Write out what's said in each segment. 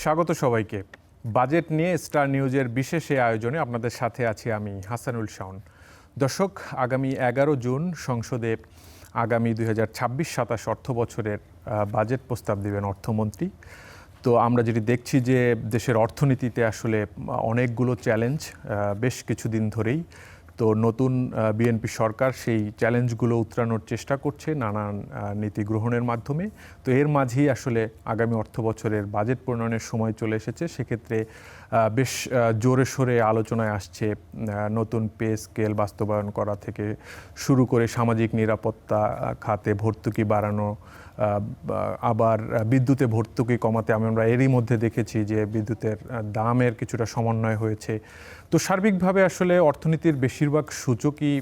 স্বাগত সবাইকে। বাজেট নিয়ে স্টার নিউজের বিশেষ এই আয়োজনে আপনাদের সাথে আছি আমি হাসানুল শাওন। দর্শক, আগামী 11 জুন সংসদে আগামী 2026-27 অর্থ বছরের বাজেট প্রস্তাব দেবেন অর্থমন্ত্রী। তো আমরা যেটি দেখছি যে দেশের অর্থনীতিতে আসলে অনেকগুলো চ্যালেঞ্জ বেশ কিছুদিন ধরেই। তো নতুন বিএনপি সরকার সেই চ্যালেঞ্জগুলো উতরানোর চেষ্টা করছে নানান নীতি গ্রহণের মাধ্যমে। তো এর মাঝেই আসলে আগামী অর্থ বছরের বাজেট প্রণয়নের সময় চলে এসেছে। সেক্ষেত্রে বেশ জোরে সোরে আলোচনায় আসছে নতুন পে স্কেল বাস্তবায়ন করা থেকে শুরু করে সামাজিক নিরাপত্তা খাতে ভর্তুকি বাড়ানো, আবার বিদ্যুতে ভর্তুকি কমাতে আমরা এরই মধ্যে দেখেছি যে বিদ্যুতের দামের কিছুটা সমন্বয় হয়েছে। তো সার্বিকভাবে আসলে অর্থনীতির বেশিরভাগ সূচকই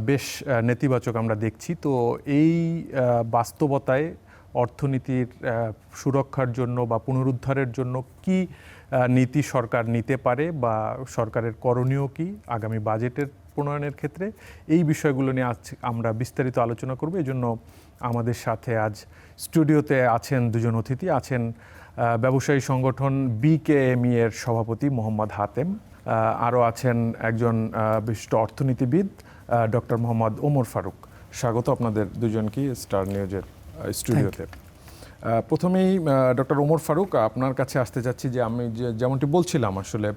বেশ নেতিবাচক আমরা দেখছি। তো এই বাস্তবতায় অর্থনীতির সুরক্ষার জন্য বা পুনরুদ্ধারের জন্য কি নীতি সরকার নিতে পারে বা সরকারের করণীয় কি আগামী বাজেটের প্রণয়নের ক্ষেত্রে, এই বিষয়গুলো নিয়ে আজ আমরা বিস্তারিত আলোচনা করব। এই জন্য আমাদের সাথে আজ স্টুডিওতে আছেন দুজন অতিথি। আছেন ব্যবসায়ী সংগঠন বিকেএমই এর সভাপতি মোহাম্মদ হাতেম, আরও আছেন একজন বিশিষ্ট অর্থনীতিবিদ ডক্টর মোহাম্মদ ওমর ফারুক। স্বাগত আপনাদের দুজনকে স্টার নিউজের স্টুডিওতে। প্রথমেই ডক্টর ওমর ফারুক, আপনার কাছে আসতে চাচ্ছি যে আমি যেমনটি বলছিলাম আসলে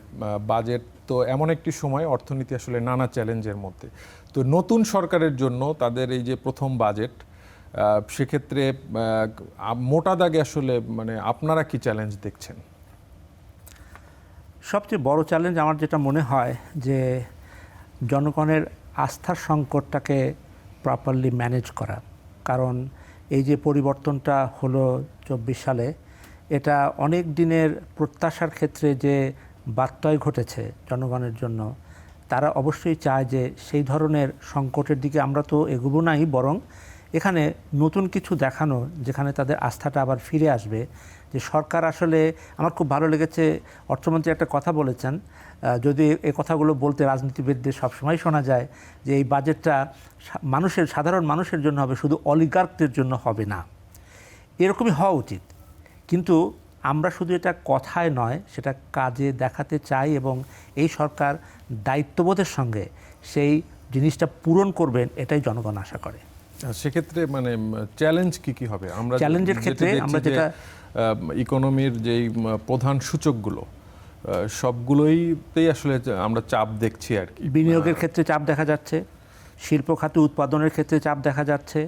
বাজেট তো এমন একটি সময় অর্থনীতি আসলে নানা চ্যালেঞ্জের মধ্যে। তো নতুন সরকারের জন্য তাদের এই যে প্রথম বাজেট, সেক্ষেত্রে মোটা দাগে আসলে আপনারা কি চ্যালেঞ্জ দেখছেন? সবচেয়ে বড় চ্যালেঞ্জ আমার যেটা মনে হয় যে জনগণের আস্থার সংকটটাকে প্রপারলি ম্যানেজ করা। কারণ এই যে পরিবর্তনটা হলো 24 সালে, এটা অনেক দিনের প্রত্যাশার ক্ষেত্রে যে ব্যত্যয় ঘটেছে জনগণের জন্য, তারা অবশ্যই চায় যে সেই ধরনের সংকটের দিকে আমরা তো এগোবো নাই, বরং এখানে নতুন কিছু দেখানো যেখানে তাদের আস্থাটা আবার ফিরে আসবে। যে সরকার আসলে, আমার খুব ভালো লেগেছে অর্থমন্ত্রী একটা কথা বলেছেন, যদি এই কথাগুলো বলতে রাজনীতিবিদদের সবসময় শোনা যায় যে এই বাজেটটা সাধারণ মানুষের জন্য হবে, শুধু অলিগার্কদের জন্য হবে না। এরকমই হওয়া উচিত, কিন্তু আমরা শুধু এটা কথায় নয়, সেটা কাজে দেখাতে চাই এবং এই সরকার দায়িত্ববোধের সঙ্গে সেই জিনিসটা পূরণ করবেন, এটাই জনগণ আশা করে। সেক্ষেত্রে চ্যালেঞ্জ কি হবে? আমরা চ্যালেঞ্জের ক্ষেত্রে আমরা যেটা ইকোনমির যেই প্রধান সূচকগুলো সবগুলোইতেই আসলে আমরা চাপ দেখছি আর কি। বিনিয়োগের ক্ষেত্রে চাপ দেখা যাচ্ছে, শিল্প খাতে উৎপাদনের ক্ষেত্রে চাপ দেখা যাচ্ছে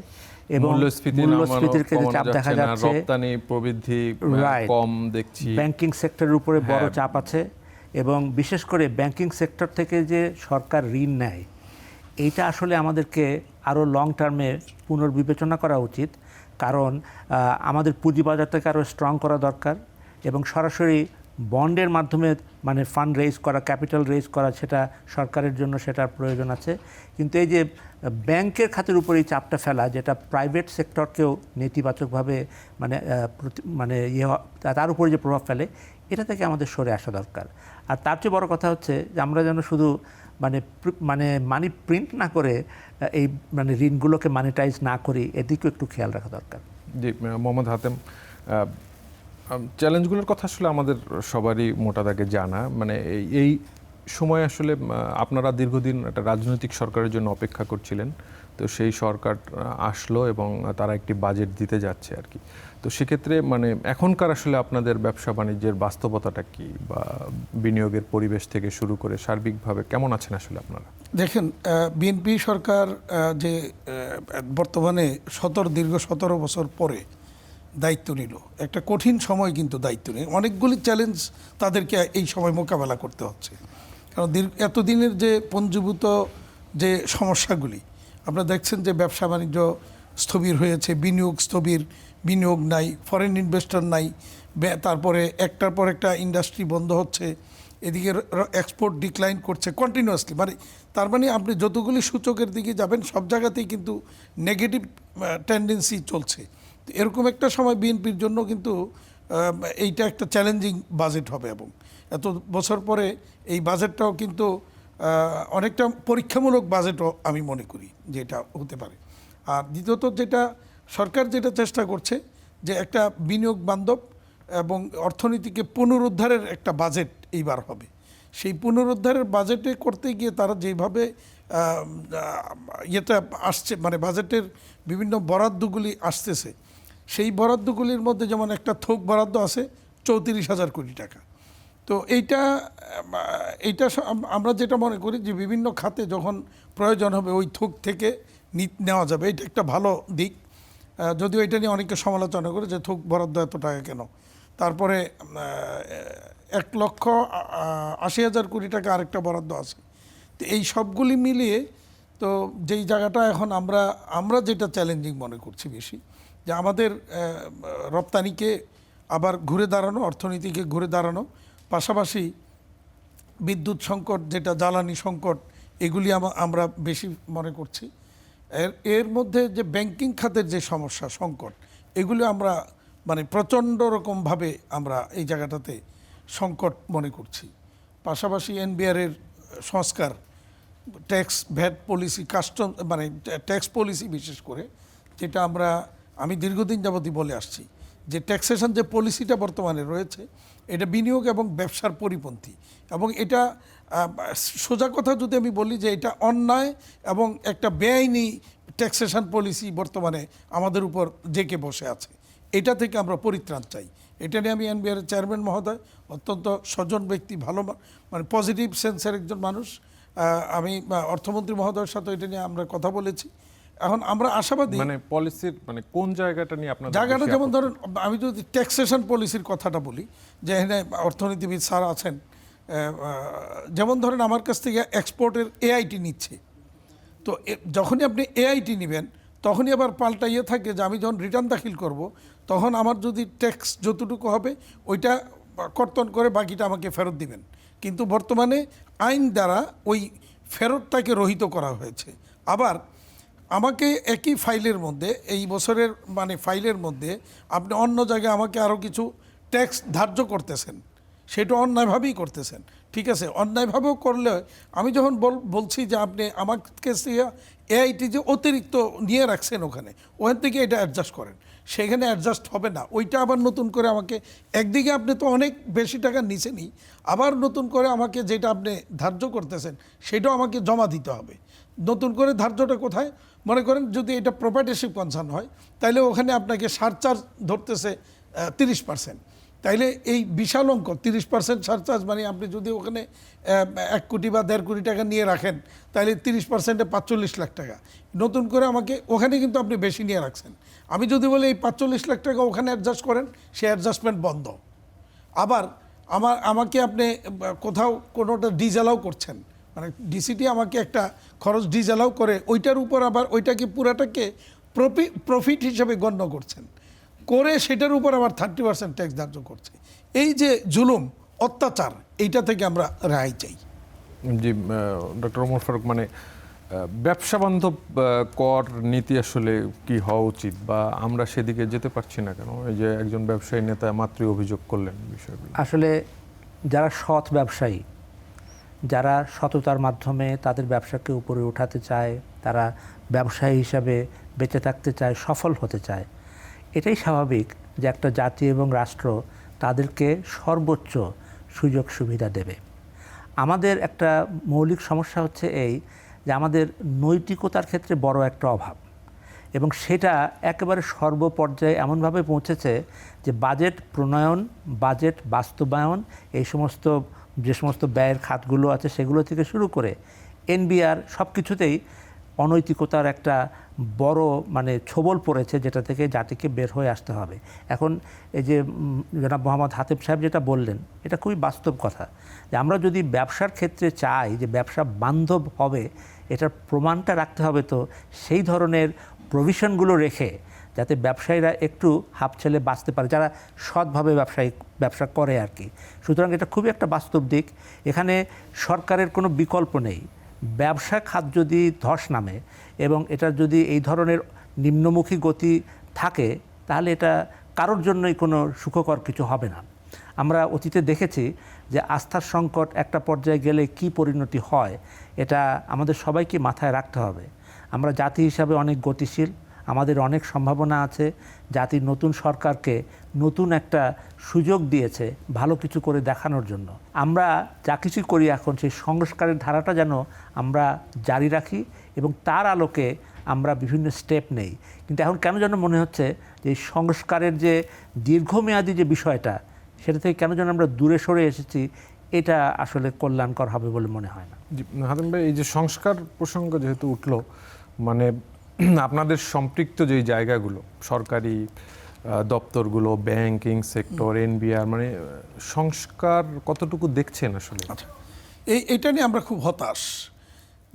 এবং মূল্যস্ফীতির ক্ষেত্রে চাপ দেখা যাচ্ছে, রপ্তানি প্রবৃদ্ধি কম দেখছি, ব্যাংকিং সেক্টরের উপরে বড় চাপ আছে এবং বিশেষ করে ব্যাংকিং সেক্টর থেকে যে সরকার ঋণ নেয়, এইটা আসলে আমাদেরকে আরও লং টার্মে পুনর্বিবেচনা করা উচিত। কারণ আমাদের পুঁজিবাজারটাকে আরও স্ট্রং করা দরকার এবং সরাসরি বন্ডের মাধ্যমে ফান্ড রেইজ করা, ক্যাপিটাল রেইজ করা, সেটা সরকারের জন্য সেটার প্রয়োজন আছে। কিন্তু এই যে ব্যাংকের খাতের উপর এই চাপটা ফেলা, যেটা প্রাইভেট সেক্টরকেও নেতিবাচকভাবে তার উপরে যে প্রভাব ফেলে, এটা থেকে আমাদের সরে আসা দরকার। আর তার চেয়ে বড় কথা হচ্ছে যে আমরা যেন শুধু মানি প্রিন্ট না করে এই ঋণগুলোকে মানিটাইজ না করি, এদিকেও একটু খেয়াল রাখা দরকার। জি, মোহাম্মদ হাতেম, চ্যালেঞ্জগুলোর কথা আসলে আমাদের সবারই মোটা দাগে জানা। এই সময় আসলে আপনারা দীর্ঘদিন একটা রাজনৈতিক সরকারের জন্য অপেক্ষা করছিলেন। তো সেই সরকার আসলো এবং তারা একটি বাজেট দিতে যাচ্ছে আর কি। তো সেক্ষেত্রে এখনকার আসলে আপনাদের ব্যবসা বাণিজ্যের বাস্তবতাটা কি, বা বিনিয়োগের পরিবেশ থেকে শুরু করে সার্বিকভাবে কেমন আছেন আসলে আপনারা? দেখেন, বিএনপি সরকার যে বর্তমানে দীর্ঘ 17 বছর পরে দায়িত্ব নিল, একটা কঠিন সময় কিন্তু দায়িত্ব নিয়ে অনেকগুলি চ্যালেঞ্জ তাদেরকে এই সময় মোকাবেলা করতে হচ্ছে। কারণ এতদিনের যে পঞ্জীভূত যে সমস্যাগুলি, আপনারা দেখছেন যে ব্যবসা বাণিজ্য স্থবির হয়েছে, বিনিয়োগ স্থবির, বিনিয়োগ নাই, ফরেন ইনভেস্টর নাই, তারপরে একটার পর একটা ইন্ডাস্ট্রি বন্ধ হচ্ছে, এদিকে এক্সপোর্ট ডিক্লাইন করছে কন্টিনিউয়াসলি। তার আপনি যতগুলি সূচকের দিকে যাবেন সব জায়গাতেই কিন্তু নেগেটিভ টেন্ডেন্সি চলছে। এরকম একটা সময় বিএনপির জন্য কিন্তু এইটা একটা চ্যালেঞ্জিং বাজেট হবে এবং এত বছর পরে এই বাজেটটাও কিন্তু অনেকটা পরীক্ষামূলক বাজেটও আমি মনে করি যে এটা হতে পারে। আর দ্বিতীয়ত যেটা সরকার চেষ্টা করছে যে একটা বিনিয়োগ বান্ধব এবং অর্থনীতিকে পুনরুদ্ধারের একটা বাজেট এইবার হবে। সেই পুনরুদ্ধারের বাজেটে করতে গিয়ে তারা যেভাবে ইয়েটা আসছে, মানে বাজেটের বিভিন্ন বরাদ্দগুলি আসতেছে, সেই বরাদ্দগুলির মধ্যে যেমন একটা থোক বরাদ্দ আছে 34,000 কোটি টাকা। তো এইটা আমরা যেটা মনে করি যে বিভিন্ন খাতে যখন প্রয়োজন হবে ওই থোক থেকে নেওয়া যাবে, এটা একটা ভালো দিক। যদিও এটা নিয়ে অনেকে সমালোচনা করে যে থোক বরাদ্দ এত টাকা কেন। তারপরে 1,80,000 কোটি টাকা আরেকটা বরাদ্দ আছে। তো এই সবগুলি মিলিয়ে তো যেই জায়গাটা এখন আমরা যেটা চ্যালেঞ্জিং মনে করছি বেশি, যে আমাদের রপ্তানিকে আবার ঘুরে দাঁড়ানো, অর্থনীতিকে ঘুরে দাঁড়ানো, পাশাপাশি বিদ্যুৎ সংকট যেটা জ্বালানি সংকট, এগুলি আমরা বেশি মনে করছি। এর মধ্যে যে ব্যাংকিং খাতের যে সমস্যা সংকট, এগুলি আমরা মানে প্রচণ্ড রকমভাবে আমরা এই জায়গাটাতে সংকট মনে করছি। পাশাপাশি এনবিআরের সংস্কার, ট্যাক্স ভ্যাট পলিসি, কাস্টম মানে ট্যাক্স পলিসি বিশেষ করে, যেটা আমি দীর্ঘদিন যাবতই বলে আসছি যে ট্যাক্সেশন যে পলিসিটা বর্তমানে রয়েছে এটা বিনিয়োগ এবং ব্যবসার পরিপন্থী, এবং এটা সোজা কথা যদি আমি বলি যে এটা অন্যায় এবং একটা বেআইনি ট্যাক্সেশন পলিসি বর্তমানে আমাদের উপর জেঁকে বসে আছে। এটা থেকে আমরা পরিত্রাণ চাই। এটা নিয়ে আমি এনবিআরের চেয়ারম্যান মহোদয়, অত্যন্ত সজ্জন ব্যক্তি, ভালো মানে পজিটিভ সেন্সের একজন মানুষ, আমি অর্থমন্ত্রী মহোদয়ের সাথে এটা নিয়ে আমরা কথা বলেছি। এখন আমরা আশাবাদী, মানে পলিসির মানে কোন জায়গাটা নিয়ে আপনার জায়গাটা যেমন ধরেন আমি যদি ট্যাক্সেশন পলিসির কথাটা বলি, যে এখানে অর্থনীতিবিদ স্যার আছেন, যেমন ধরেন আমার কাছ থেকে এক্সপোর্টের এআইটি নিচ্ছে, তো যখনই আপনি এআইটি নেবেন তখনই আবার পাল্টা থাকে যে আমি যখন রিটার্ন দাখিল করব তখন আমার যদি ট্যাক্স যতটুকু হবে ওইটা কর্তন করে বাকিটা আমাকে ফেরত দিবেন। কিন্তু বর্তমানে আইন দ্বারা ওই ফেরতটাকে রহিত করা হয়েছে। আবার আমাকে একই ফাইলের মধ্যে, এই বছরের মানে ফাইলের মধ্যে আপনি অন্য জায়গায় আমাকে আরও কিছু ট্যাক্স ধার্য করতেছেন, সেটা অন্যায়ভাবেই করতেছেন। ঠিক আছে, অন্যায়ভাবেও করলে আমি যখন বলছি যে আপনি আমার কাছে এআইটি যে অতিরিক্ত নিয়ে রাখছেন ওখান থেকে এটা অ্যাডজাস্ট করেন, সেখানে অ্যাডজাস্ট হবে না। ওইটা আবার নতুন করে আমাকে, একদিকে আপনি তো অনেক বেশি টাকা নিছেনই, আবার নতুন করে আমাকে যেটা আপনি ধার্য করতেছেন সেটাও আমাকে জমা দিতে হবে। নতুন করে ধার্যটা কোথায়? মনে করেন যদি এটা প্রপার্টিশিপ কনসার্ন হয় তাহলে ওখানে আপনাকে সারচার্জ ধরতেছে 30%। তাইলে এই বিশাল অঙ্ক 30% সারচার্জ, মানে আপনি যদি ওখানে 1 কোটি বা 1.5 কোটি টাকা নিয়ে রাখেন তাহলে 30%-এ 45 লাখ টাকা। নতুন করে আমাকে ওখানে কিন্তু আপনি বেশি নিয়ে রাখছেন, আমি যদি বলি এই 45 লাখ টাকা ওখানে অ্যাডজাস্ট করেন, সে অ্যাডজাস্টমেন্ট বন্ধ। আবার আমাকে আপনি কোথাও কোনোটা ডিসঅ্যালাউ করছেন, মানে ডিসিটি আমাকে একটা খরচ ডিসঅ্যালাউ করে ওইটার উপর আবার ওইটাকে পুরাটাকে প্রফিট হিসেবে গণ্য করছেন, করে সেটার উপর আবার 30% ট্যাক্স ধার্য করছে। এই যে জুলুম, অত্যাচার, এইটা থেকে আমরা রেহাই চাই। জি ডক্টর ওমর ফারুক, মানে ব্যবসা বান্ধব কর নীতি আসলে কি হওয়া উচিত, বা আমরা সেদিকে যেতে পারছি না কেন? এই যে একজন ব্যবসায়ী নেতা মাত্রই অভিযোগ করলেন বিষয়গুলো। আসলে যারা সৎ ব্যবসায়ী, যারা সততার মাধ্যমে তাদের ব্যবসাকে উপরে উঠাতে চায়, তারা ব্যবসায়ী হিসাবে বেঁচে থাকতে চায়, সফল হতে চায়, এটাই স্বাভাবিক যে একটা জাতি এবং রাষ্ট্র তাদেরকে সর্বোচ্চ সুযোগ সুবিধা দেবে। আমাদের একটা মৌলিক সমস্যা হচ্ছে এই যে আমাদের নৈতিকতার ক্ষেত্রে বড় একটা অভাব, এবং সেটা একেবারে সর্বপর্যায়ে এমনভাবে পৌঁছেছে যে বাজেট প্রণয়ন, বাজেট বাস্তবায়ন, এই সমস্ত যে সমস্ত ব্যয়ের খাতগুলো আছে সেগুলো থেকে শুরু করে এনবিআর সব কিছুতেই অনৈতিকতার একটা বড় মানে ছোবল পড়েছে, যেটা থেকে জাতিকে বের হয়ে আসতে হবে। এখন এই যে জনাব মোহাম্মদ হাতেব সাহেব যেটা বললেন, এটা খুবই বাস্তব কথা, যে আমরা যদি ব্যবসার ক্ষেত্রে চাই যে ব্যবসা বান্ধব হবে, এটার প্রমাণটা রাখতে হবে তো সেই ধরনের প্রভিশনগুলো রেখে, যাতে ব্যবসায়ীরা একটু হাফ ছেলে বাঁচতে পারে, যারা সৎভাবে ব্যবসা করে আর কি। সুতরাং এটা খুবই একটা বাস্তব দিক। এখানে সরকারের কোনো বিকল্প নেই। ব্যবসা খাত যদি ধস নামে এবং এটার যদি এই ধরনের নিম্নমুখী গতি থাকে, তাহলে এটা কারোর জন্যই কোনো সুখকর কিছু হবে না। আমরা অতীতে দেখেছি যে আস্থার সংকট একটা পর্যায়ে গেলে কি পরিণতি হয়, এটা আমাদের সবাইকে মাথায় রাখতে হবে। আমরা জাতি হিসাবে অনেক গতিশীল, আমাদের অনেক সম্ভাবনা আছে। জাতির নতুন সরকারকে নতুন একটা সুযোগ দিয়েছে ভালো কিছু করে দেখানোর জন্য। আমরা যা কিছু করি এখন সেই সংস্কারের ধারাটা যেন আমরা জারি রাখি এবং তার আলোকে আমরা বিভিন্ন স্টেপ নেই। কিন্তু এখন কেন যেন মনে হচ্ছে যে এই সংস্কারের যে দীর্ঘমেয়াদী যে বিষয়টা, সেটা থেকে কেন যেন আমরা দূরে সরে এসেছি। এটা আসলে কল্যাণকর হবে বলে মনে হয় না। জি, হাতেম ভাই, এই যে সংস্কার প্রসঙ্গ যেহেতু উঠলো, মানে আপনাদের সম্পৃক্ত যে জায়গাগুলো, সরকারি দপ্তরগুলো, ব্যাংকিং সেক্টর, এনবিআর, মানে সংস্কার কতটুকু দেখছেন আসলে? আচ্ছা, এটা নিয়ে আমরা খুব হতাশ।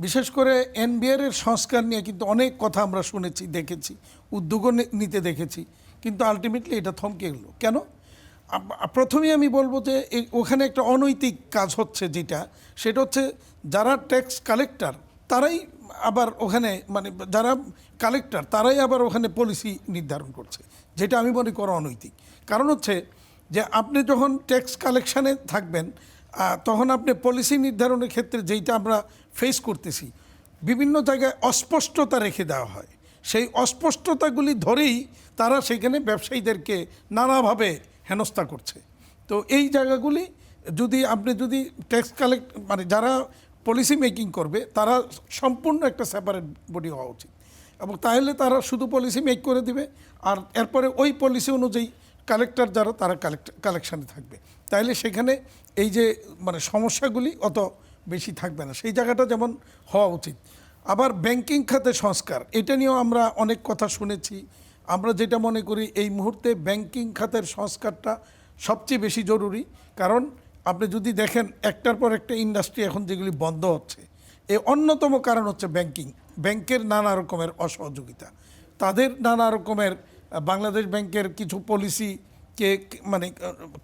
বিশেষ করে এনবিআর এর সংস্কার নিয়ে কিন্তু অনেক কথা আমরা শুনেছি, দেখেছি, উদ্যোগও নিতে দেখেছি, কিন্তু আলটিমেটলি এটা থমকে গেল কেন? প্রথমেই আমি বলবো যে ওখানে একটা অনৈতিক কাজ হচ্ছে, সেটা হচ্ছে যারা ট্যাক্স কালেক্টর তারাই আবার ওখানে, মানে যারা কালেক্টর তারাই আবার ওখানে পলিসি নির্ধারণ করছে, যেটা আমি মনে করি অনৈতিক। কারণ হচ্ছে যে আপনি যখন ট্যাক্স কালেকশানে থাকবেন তখন আপনি পলিসি নির্ধারণের ক্ষেত্রে যেইটা আমরা ফেস করতেছি, বিভিন্ন জায়গায় অস্পষ্টতা রেখে দেওয়া হয়। সেই অস্পষ্টতাগুলি ধরেই তারা সেখানে ব্যবসায়ীদেরকে নানাভাবে হেনস্থা করছে। তো এই জায়গাগুলি আপনি যদি ট্যাক্স মানে যারা পলিসি মেকিং করবে তারা সম্পূর্ণ একটা সেপারেট বডি হওয়া উচিত, এবং তাহলে তারা শুধু পলিসি মেক করে দিবে, আর এরপরে ওই পলিসি অনুযায়ী কালেক্টর যারা তারা কালেকশানে থাকবে। তাইলে সেখানে এই যে মানে সমস্যাগুলি অত বেশি থাকবে না, সেই জায়গাটা যেমন হওয়া উচিত। আবার ব্যাংকিং খাতে সংস্কার, এটা নিয়েও আমরা অনেক কথা শুনেছি। আমরা যেটা মনে করি এই মুহূর্তে ব্যাংকিং খাতের সংস্কারটা সবচেয়ে বেশি জরুরি। কারণ আপনি যদি দেখেন একটার পর একটা ইন্ডাস্ট্রি এখন যেগুলি বন্ধ হচ্ছে, এর অন্যতম কারণ হচ্ছে ব্যাংকের নানা রকমের অসহযোগিতা, তাদের নানা রকমের বাংলাদেশ ব্যাংকের কিছু পলিসিকে মানে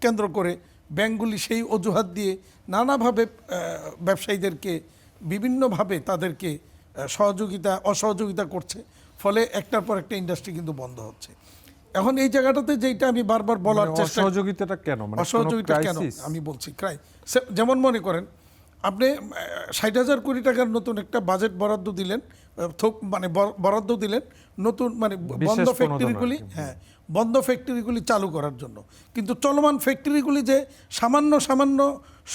কেন্দ্র করে ব্যাংকগুলি সেই অজুহাত দিয়ে নানাভাবে ব্যবসায়ীদেরকে বিভিন্নভাবে তাদেরকে অসহযোগিতা করছে, ফলে একটার পর একটা ইন্ডাস্ট্রি কিন্তু বন্ধ হচ্ছে। এখন এই জায়গাটাতে যেটা আমি বারবার বলার চেষ্টা, অসহযোগিতা কেন আমি বলছি যেমন মনে করেন আপনি 60,000 কোটি টাকার নতুন একটা বাজেট বরাদ্দ দিলেন, বরাদ্দ দিলেন নতুন মানে বন্ধ ফ্যাক্টরিগুলি চালু করার জন্য, কিন্তু চলমান ফ্যাক্টরিগুলি যে সামান্য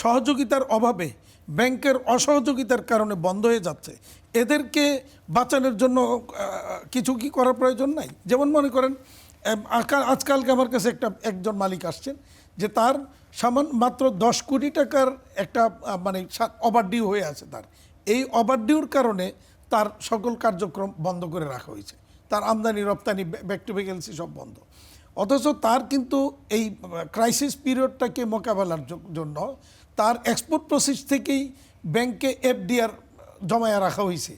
সহযোগিতার অভাবে, ব্যাংকের অসহযোগিতার কারণে বন্ধ হয়ে যাচ্ছে, এদেরকে বাঁচানোর জন্য কিছু কি করার প্রয়োজন নাই? যেমন মনে করেন আজকালকে আমার কাছে একজন মালিক আসছেন যে তার মাত্র 10 কোটি টাকার একটা মানে ওভারডিউ হয়ে আছে তার। এই ওভারডিউর কারণে তার সকল কার্যক্রম বন্ধ করে রাখা হয়েছে, তার আমদানি রপ্তানি ব্যাক টু ভ্যাকেন্সি সব বন্ধ। অথচ তার কিন্তু এই ক্রাইসিস পিরিয়ডটাকে মোকাবেলার জন্য তার এক্সপোর্ট প্রসেস থেকেই ব্যাংকে এফডিআর জমায়া রাখা হয়েছে।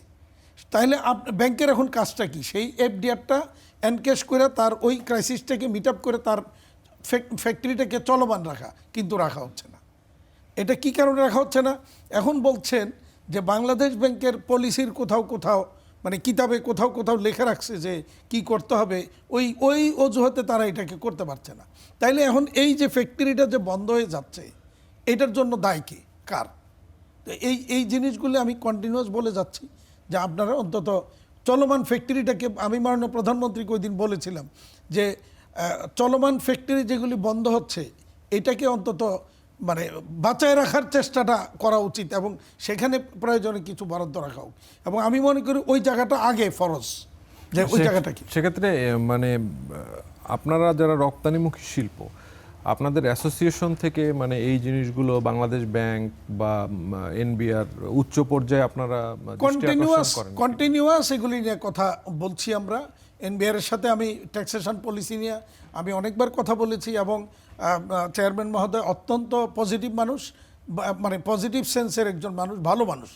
তাহলে ব্যাংকের এখন কাজটা কি? সেই এফডিআরটা এনক্যাশ করে তার ওই ক্রাইসিসটাকে মিট আপ করে তার ফ্যাক্টরিটাকে চলমান রাখা, কিন্তু রাখা হচ্ছে না। এটা কি কারণে রাখা হচ্ছে না? এখন বলছেন যে বাংলাদেশ ব্যাংকের পলিসির কোথাও মানে কিতাবে কোথাও লেখা রাখছে যে কি করতে হবে, ওই অজুহাতে তারা এটাকে করতে পারছে না। তাইলে এখন এই যে ফ্যাক্টরিটা যে বন্ধ হয়ে যাচ্ছে, এটার জন্য দায় কে, কার? এই জিনিসগুলো আমি কন্টিনিউয়াস বলে যাচ্ছি যে আপনারা অন্তত চলমান ফ্যাক্টরিটাকে, আমি মাননীয় প্রধানমন্ত্রীকে ওই দিন বলেছিলাম যে চলমান ফ্যাক্টরি যেগুলি বন্ধ হচ্ছে এটাকে অন্তত মানে বাঁচায় রাখার চেষ্টাটা করা উচিত, এবং সেখানে প্রয়োজনে কিছু বরাদ্দ রাখা হোক। এবং আমি মনে করি ওই জায়গাটা আগে ফরজ, যে ওই জায়গাটা কি। সেক্ষেত্রে মানে আপনারা যারা রপ্তানিমুখী শিল্প, আপনাদের অ্যাসোসিয়েশন থেকে মানে এই জিনিসগুলো বাংলাদেশ ব্যাংক বা এনবিআর উচ্চ পর্যায়ে আপনারা কন্টিনিউয়াস এগুলি নিয়ে কথা বলছি আমরা। এনবিআর এর সাথে আমি ট্যাক্সেশন পলিসি নিয়ে আমি অনেকবার কথা বলেছি, এবং চেয়ারম্যান মহোদয় অত্যন্ত পজিটিভ মানুষ, মানে পজিটিভ সেন্সের একজন মানুষ, ভালো মানুষ।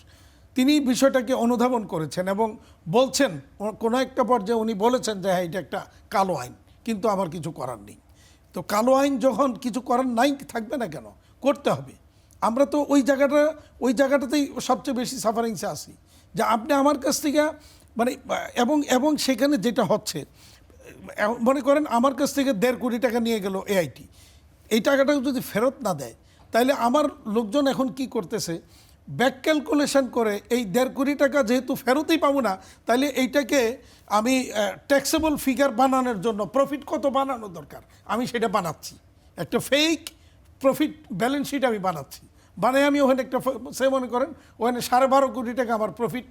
তিনি বিষয়টাকে অনুধাবন করেছেন এবং বলছেন, কোনো একটা পর্যায়ে উনি বলেছেন যে হ্যাঁ এটা একটা কালো আইন, কিন্তু আমার কিছু করার নেই। তো কালো আইন যখন কিছু করার নাই, থাকবে না কেন, করতে হবে। আমরা তো ওই জায়গাটাতেই সবচেয়ে বেশি সাফারিংসে আসি, যে আপনি আমার কাছ থেকে মানে এবং সেখানে যেটা হচ্ছে, মনে করেন আমার কাছ থেকে 1.5 কোটি টাকা নিয়ে গেল এআইটি, এই টাকাটা যদি ফেরত না দেয়, তাহলে আমার লোকজন এখন কি করতেছে, ব্যাক ক্যালকুলেশন করে এই 1.5 কোটি টাকা যেহেতু ফেরতই পাবো না, তাহলে এইটাকে আমি ট্যাক্সেবল ফিগার বানানোর জন্য প্রফিট কত বানানো দরকার আমি সেটা বানাচ্ছি, একটা ফেক প্রফিট ব্যালেন্স শিট আমি বানাচ্ছি। বানাই আমি ওখানে একটা সে মনে করেন ওখানে 12.5 কোটি টাকা আমার প্রফিট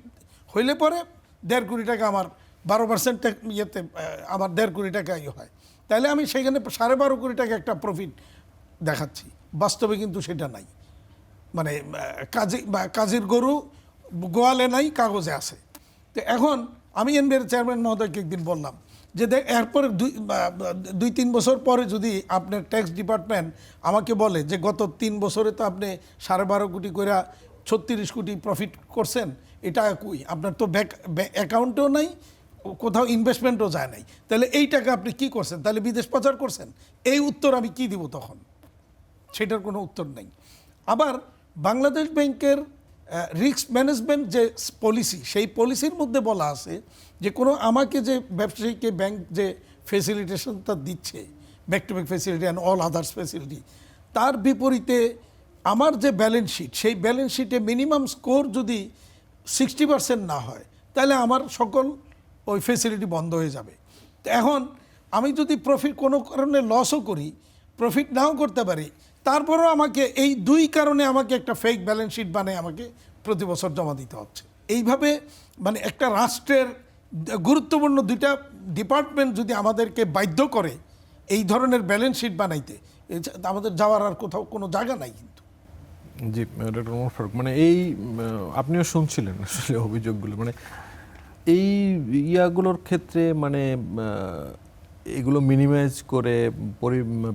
হইলে পরে 1.5 কোটি টাকা আমার 12% ইয়েতে আমার 1.5 কোটি টাকাই হয়, তাহলে আমি সেখানে 12.5 কোটি টাকা একটা প্রফিট দেখাচ্ছি। বাস্তবে কিন্তু সেটা নাই, মানে কাজের গরু গোয়ালে নাই, কাগজে আছে। তো এখন আমি এনবিআর চেয়ারম্যান মহোদয়কে একদিন বললাম যে এরপরে 2-3 বছর পরে যদি আপনার ট্যাক্স ডিপার্টমেন্ট আমাকে বলে যে গত 3 বছরে তো আপনি 12.5 কোটি করে 36 কোটি প্রফিট করছেন, এটা কই আপনার তো ব্যাংক অ্যাকাউন্টেও নাই, কোথাও ইনভেস্টমেন্টও যায় নাই, তাহলে এই টাকা আপনি কি করছেন, তাহলে বিদেশ পাচার করছেন? এই উত্তর আমি কি দিব তখন? সেটার কোনো উত্তর নেই। আবার বাংলাদেশ ব্যাংকের রিস্ক ম্যানেজমেন্ট যে পলিসি, সেই পলিসির মধ্যে বলা আছে যে কোনো আমাকে যে ব্যবসায়ীকে ব্যাংক যে ফেসিলিটেশনটা দিচ্ছে, back to back facility and all others facility, তার বিপরীতে আমার যে ব্যালেন্স শিট, সেই ব্যালেন্স শিটে মিনিমাম স্কোর যদি 60% না হয়, তাহলে আমার সকল ওই ফেসিলিটি বন্ধ হয়ে যাবে। তো এখন আমি যদি প্রফিট কোনো কারণে লসও করি, প্রফিট নাও করতে পারি, তারপরেও আমাকে এই 2 কারণে আমাকে একটা ফেক ব্যালেন্স শিট বানিয়ে আমাকে প্রতি বছর জমা দিতে হচ্ছে। এইভাবে মানে একটা রাষ্ট্রের গুরুত্বপূর্ণ 2টা ডিপার্টমেন্ট যদি আমাদেরকে বাধ্য করে এই ধরনের ব্যালেন্স শিট বানাইতে, আমাদের যাওয়ার আর কোথাও কোনো জায়গা নাই কিন্তু। জি ডক্টর ওমর ফারুক, মানে এই আপনিও শুনছিলেন আসলে অভিযোগগুলো, মানে এই ইয়াগুলোর ক্ষেত্রে মানে এগুলো মিনিমাইজ করে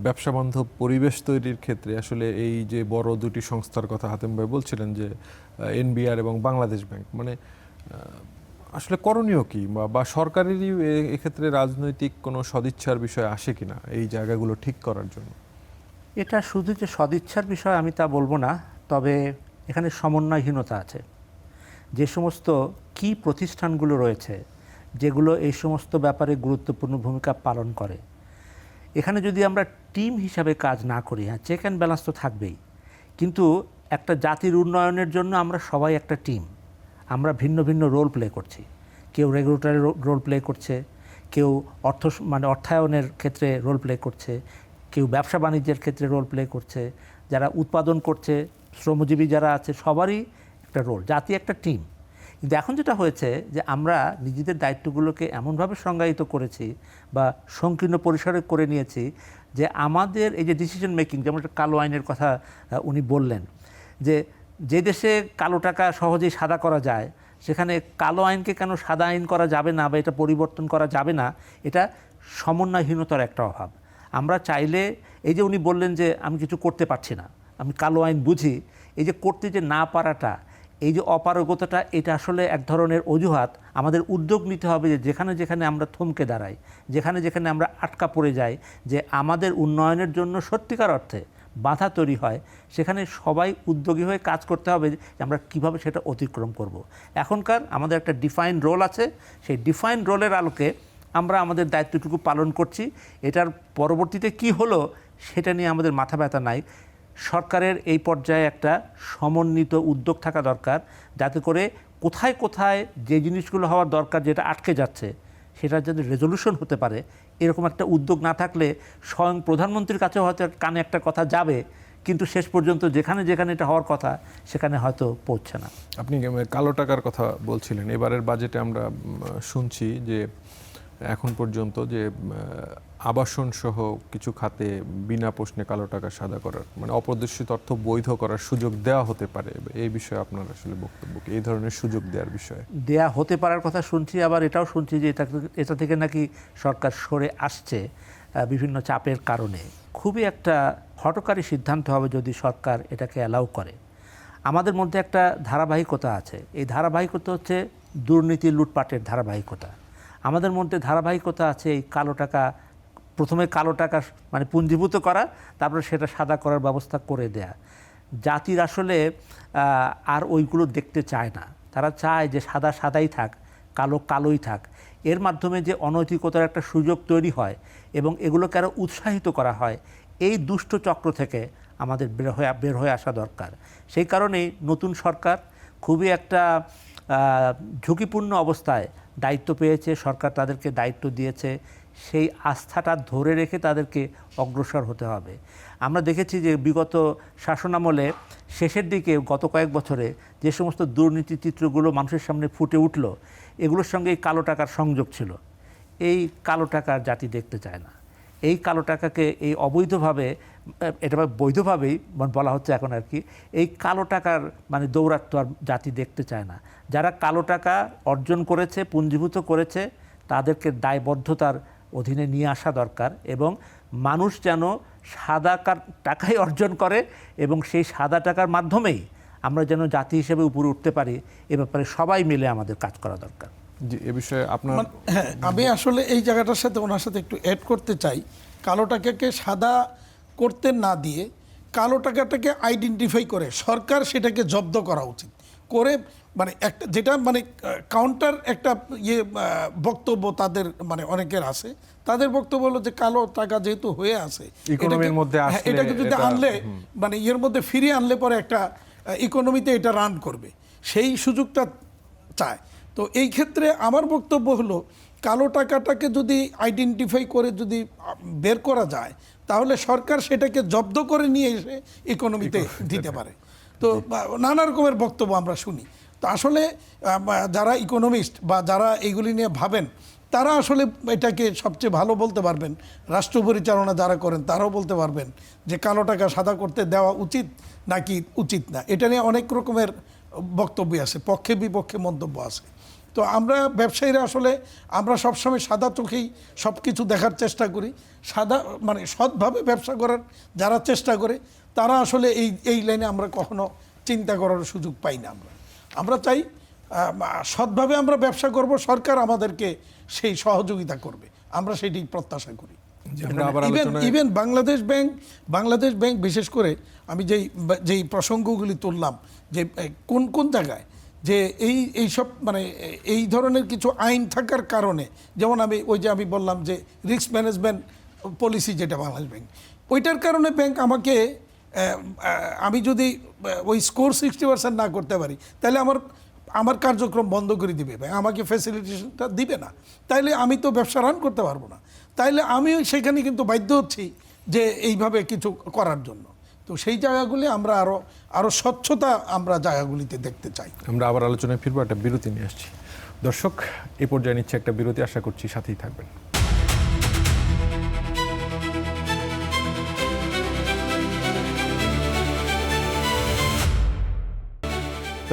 ব্যবসা বান্ধব পরিবেশ তৈরির ক্ষেত্রে আসলে এই যে বড় 2টি সংস্থার কথা হাতেম ভাই বলছিলেন যে এনবিআর এবং বাংলাদেশ ব্যাংক, মানে আসলে করণীয় কি, বা সরকারেরই এক্ষেত্রে রাজনৈতিক কোনো সদিচ্ছার বিষয় আসে কিনা এই জায়গাগুলো ঠিক করার জন্য? এটা শুধু যে সদিচ্ছার বিষয় আমি তা বলবো না, তবে এখানে সমন্বয়হীনতা আছে। যে সমস্ত কি প্রতিষ্ঠানগুলো রয়েছে যেগুলো এই সমস্ত ব্যাপারে গুরুত্বপূর্ণ ভূমিকা পালন করে, এখানে যদি আমরা টিম হিসাবে কাজ না করি, হ্যাঁ চেক অ্যান্ড ব্যালেন্স তো থাকবেই, কিন্তু একটা জাতির উন্নয়নের জন্য আমরা সবাই একটা টিম, আমরা ভিন্ন ভিন্ন রোল প্লে করছি। কেউ রেগুলেটরি রোল প্লে করছে, কেউ অর্থায়নের ক্ষেত্রে রোল প্লে করছে, কেউ ব্যবসা বাণিজ্যের ক্ষেত্রে রোল প্লে করছে, যারা উৎপাদন করছে, শ্রমজীবী যারা আছে, সবারই একটা রোল, জাতি একটা টিম। কিন্তু এখন যেটা হয়েছে যে আমরা নিজেদের দায়িত্বগুলোকে এমনভাবে সংজ্ঞায়িত করেছি বা সংকীর্ণ পরিসরে করে নিয়েছি যে আমাদের এই যে ডিসিশন মেকিং, যেমন একটা কালো আইনের কথা উনি বললেন, যে দেশে কালো টাকা সহজেই সাদা করা যায়, সেখানে কালো আইনকে কেন সাদা আইন করা যাবে না বা এটা পরিবর্তন করা যাবে না, এটা সমন্বয়হীনতার একটা অভাব। আমরা চাইলে, এই যে উনি বললেন যে আমি কিছু করতে পারছি না, আমি কালো আইন বুঝি, এই যে করতে যে না পারাটা, এই যে অপারগতাটা, এটা আসলে এক ধরনের অজুহাত। আমাদের উদ্যোগ নিতে হবে যে যেখানে যেখানে আমরা থমকে দাঁড়াই, যেখানে যেখানে আমরা আটকা পড়ে যাই, যে আমাদের উন্নয়নের জন্য সত্যিকার অর্থে বাধা তৈরি হয়, সেখানে সবাই উদ্যোগী হয়ে কাজ করতে হবে যে আমরা কীভাবে সেটা অতিক্রম করব। এখনকার আমাদের একটা ডিফাইন্ড রোল আছে, সেই ডিফাইন্ড রোলের আলোকে আমরা আমাদের দায়িত্বটুকু পালন করছি। এটার পরবর্তীতে কি হলো সেটা নিয়ে আমাদের মাথা ব্যথা নাই। সরকারের এই পর্যায়ে একটা সমন্বিত উদ্যোগ থাকা দরকার, যাতে করে কোথায় কোথায় যে জিনিসগুলো হওয়ার দরকার, যেটা আটকে যাচ্ছে, সেটা যাতে রেজলিউশন হতে পারে, এরকম একটা উদ্যোগ না থাকলে স্বয়ং প্রধানমন্ত্রীর কাছেও হয়তো কানে একটা কথা যাবে, কিন্তু শেষ পর্যন্ত যেখানে যেখানে এটা হওয়ার কথা সেখানে হয়তো পৌঁছে না। আপনি কালো টাকার কথা বলছিলেন, এবারের বাজেটে আমরা শুনছি যে এখন পর্যন্ত যে আবাসন সহ কিছু খাতে বিনা প্রশ্নে কালো টাকা সাদা করার, মানে অপ্রদর্শিত অর্থ বৈধ করার সুযোগ দেওয়া হতে পারে। এই বিষয়ে আপনার আসলে বক্তব্য কি, এই ধরনের সুযোগ দেওয়ার বিষয়ে? দেয়া হতে পারার কথা শুনছি, আবার এটাও শুনছি যে এটা থেকে নাকি সরকার সরে আসছে বিভিন্ন চাপের কারণে। খুবই একটা হঠকারী সিদ্ধান্ত হবে যদি সরকার এটাকে অ্যালাউ করে। আমাদের মধ্যে একটা ধারাবাহিকতা আছে, এই ধারাবাহিকতা হচ্ছে দুর্নীতি লুটপাটের ধারাবাহিকতা। আমাদের মধ্যে ধারাবাহিকতা আছে এই কালো টাকা, প্রথমে কালো টাকা মানে পুঞ্জীভূত করা, তারপরে সেটা সাদা করার ব্যবস্থা করে দেয়া। জাতির আসলে আর ওইগুলো দেখতে চায় না, তারা চায় যে সাদা সাদাই থাক, কালো কালোই থাক। এর মাধ্যমে যে অনৈতিকতার একটা সুযোগ তৈরি হয় এবং এগুলোকে আরও উৎসাহিত করা হয়, এই দুষ্ট চক্র থেকে আমাদের বের হয়ে আসা দরকার। সেই কারণেই নতুন সরকার খুবই একটা ঝুঁকিপূর্ণ অবস্থায় দায়িত্ব পেয়েছে, সরকার তাদেরকে দায়িত্ব দিয়েছে, সেই আস্থাটা ধরে রেখে তাদেরকে অগ্রসর হতে হবে। আমরা দেখেছি যে বিগত শাসনামলে শেষের দিকে গত কয়েক বছরে যে সমস্ত দুর্নীতি চিত্রগুলো মানুষের সামনে ফুটে উঠল, এগুলোর সঙ্গে এই কালো টাকার সংযোগ ছিল। এই কালো টাকার জাতি দেখতে চায় না। এই কালো টাকাকে এই অবৈধভাবে, এটা বৈধভাবেই বলা হচ্ছে এখন আর কি, এই কালো টাকার মানে দৌরাত্ম্য আর জাতি দেখতে চায় না। যারা কালো টাকা অর্জন করেছে, পুঞ্জীভূত করেছে, তাদেরকে দায়বদ্ধতার অধীনে নিয়ে আসা দরকার এবং মানুষ যেন সাদা টাকাই অর্জন করে এবং সেই সাদা টাকার মাধ্যমেই আমরা যেন জাতি হিসেবে উপরে উঠতে পারি, এ ব্যাপারে সবাই মিলে আমাদের কাজ করা দরকার। জি, এ বিষয়ে আপনার হ্যাঁ, আমি আসলে এই জায়গাটার সাথে ওনার সাথে একটু অ্যাড করতে চাই। কালো টাকাকে সাদা করতে না দিয়ে কালো টাকাটাকে আইডেন্টিফাই করে সরকার সেটাকে জব্দ করা উচিত করে, মানে একটা যেটা মানে কাউন্টার একটা বক্তব্য তাদের মানে অনেকের আছে। তাদের বক্তব্য হলো যে কালো টাকা যেহেতু হয়ে আছে ইকোনমির মধ্যে আসলে এটাকে যদি আনলে মানে এর মধ্যে ফিরিয়ে আনলে পরে একটা ইকোনমিতে এটা রান করবে, সেই সুযোগটা চায়। তো এই ক্ষেত্রে আমার বক্তব্য হলো কালো টাকাটাকে যদি আইডেন্টিফাই করে যদি বের করা যায়, তাহলে সরকার সেটাকে জব্দ করে নিয়ে এসে ইকোনমিতে দিতে পারে। তো নানা রকমের বক্তব্য আমরা শুনি। তো আসলে যারা ইকোনমিস্ট বা যারা এইগুলি নিয়ে ভাবেন, তারা আসলে এটাকে সবচেয়ে ভালো বলতে পারবেন। রাষ্ট্র পরিচালনা যারা করেন তারাও বলতে পারবেন যে কালো টাকা সাদা করতে দেওয়া উচিত নাকি উচিত না। এটা নিয়ে অনেক রকমের বক্তব্য আছে, পক্ষে বিপক্ষে মন্তব্য আছে। তো আমরা ব্যবসায়ীরা আসলে আমরা সবসময় সাদা চোখেই সব কিছু দেখার চেষ্টা করি। সাদা মানে সৎভাবে ব্যবসা করার যারা চেষ্টা করে তারা আসলে এই লাইনে আমরা কখনো চিন্তা করার সুযোগ পাই না। আমরা চাই সৎভাবে আমরা ব্যবসা করব, সরকার আমাদেরকে সেই সহযোগিতা করবে, আমরা সেটি প্রত্যাশা করি। ইভেন বাংলাদেশ ব্যাংক বিশেষ করে আমি যেই প্রসঙ্গগুলি তুললাম যে কোন কোন জায়গায় যে এইসব মানে এই ধরনের কিছু আইন থাকার কারণে, যেমন আমি বললাম যে রিস্ক ম্যানেজমেন্ট পলিসি যেটা বাংলাদেশ ব্যাংক, ওইটার কারণে ব্যাংক আমাকে আমি যদি ওই স্কোর 60% না করতে পারি, তাহলে আমার কার্যক্রম বন্ধ করে দিবে, আমাকে ফ্যাসিলিটেশনটা দিবে না, তাইলে আমি তো ব্যবসা রান করতে পারবো না। তাইলে আমি সেখানে কিন্তু বাধ্য হচ্ছি যে এইভাবে কিছু করার জন্য। তো সেই জায়গাগুলি আমরা আরও স্বচ্ছতা আমরা জায়গাগুলিতে দেখতে চাই। আমরা আবার আলোচনায় ফিরবো, একটা বিরতি নিয়ে আসছি। দর্শক, এ পর্যায়ে নিচ্ছে একটা বিরতি, আশা করছি সাথেই থাকবেন।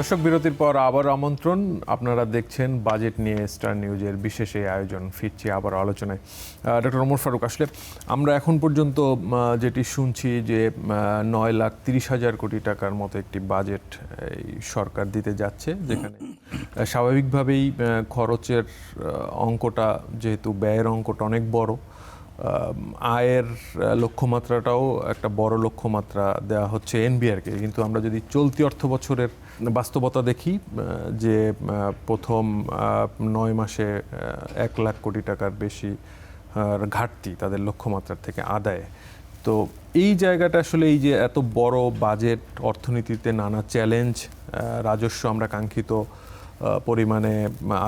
দর্শক, বিরতির পর আবার আমন্ত্রণ। আপনারা দেখছেন বাজেট নিয়ে স্টার নিউজের বিশেষ এই আয়োজন। ফিরছি আবার আলোচনায়। ডক্টর ওমর ফারুক, আসলে আমরা এখন পর্যন্ত যেটি শুনছি যে 9,30,000 কোটি টাকার মতো একটি বাজেট এই সরকার দিতে যাচ্ছে, যেখানে স্বাভাবিকভাবেই খরচের অঙ্কটা, যেহেতু ব্যয়ের অঙ্কটা অনেক বড়, আয়ের লক্ষ্যমাত্রাটাও একটা বড় লক্ষ্যমাত্রা দেওয়া হচ্ছে এনবিআরকে। কিন্তু আমরা যদি চলতি অর্থ বছরের বাস্তবতা দেখি, যে প্রথম 9 মাসে 1 লাখ কোটি টাকার বেশি ঘাটতি তাদের লক্ষ্যমাত্রার থেকে আদায়ে। তো এই জায়গাটা আসলে এই যে এত বড় বাজেট, অর্থনীতিতে নানা চ্যালেঞ্জ, রাজস্ব আমরা কাঙ্ক্ষিত পরিমাণে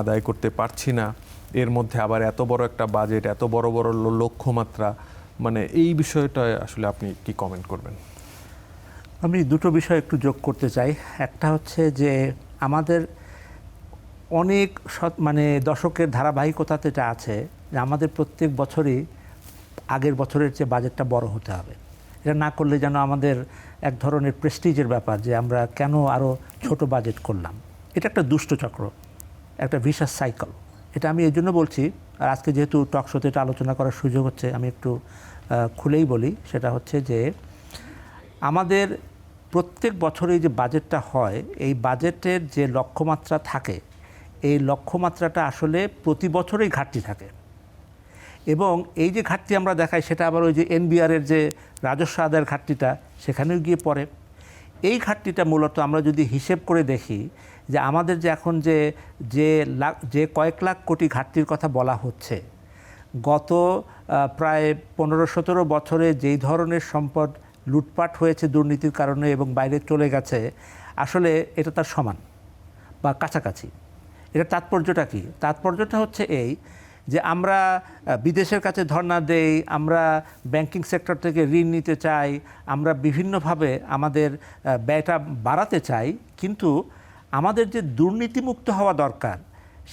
আদায় করতে পারছি না, এর মধ্যে আবার এত বড় একটা বাজেট, এত বড় বড় লক্ষ্যমাত্রা, মানে এই বিষয়টা আসলে আপনি কি কমেন্ট করবেন? আমি দুটো বিষয় একটু যোগ করতে চাই। একটা হচ্ছে যে আমাদের অনেক মানে দশকের ধারাবাহিকতাতে এটা আছে যে আমাদের প্রত্যেক বছরই আগের বছরের চেয়ে বাজেটটা বড় হতে হবে। এটা না করলে যেন আমাদের এক ধরনের প্রেস্টিজের ব্যাপার যে আমরা কেন আরও ছোট বাজেট করলাম। এটা একটা দুষ্টচক্র, একটা ভিশাস সাইকেল। এটা আমি এই জন্য বলছি, আর আজকে যেহেতু টক শোতে এটা আলোচনা করার সুযোগ হচ্ছে, আমি একটু খুলেই বলি। সেটা হচ্ছে যে আমাদের প্রত্যেক বছরই যে বাজেটটা হয়, এই বাজেটের যে লক্ষ্যমাত্রা থাকে, এই লক্ষ্যমাত্রাটা আসলে প্রতি বছরই ঘাটতি থাকে। এবং এই যে ঘাটতি আমরা দেখাই, সেটা আবার ওই যে এনবিআরের যে রাজস্ব আদায়ের ঘাটতিটা, সেখানেও গিয়ে পড়ে। এই ঘাটতিটা মূলত আমরা যদি হিসেব করে দেখি যে আমাদের যে এখন যে কয়েক লাখ কোটি ঘাটতির কথা বলা হচ্ছে, গত প্রায় 15-17 বছরে যেই ধরনের সম্পদ লুটপাট হয়েছে দুর্নীতির কারণে এবং বাইরে চলে গেছে, আসলে এটা তার সমান বা কাছাকাছি। এটার তাৎপর্যটা কি? তাৎপর্যটা হচ্ছে এই যে আমরা বিদেশের কাছে ধর্ণা দেই, আমরা ব্যাংকিং সেক্টর থেকে ঋণ নিতে চাই, আমরা বিভিন্নভাবে আমাদের ব্যয়টা বাড়াতে চাই, কিন্তু আমাদের যে দুর্নীতিমুক্ত হওয়া দরকার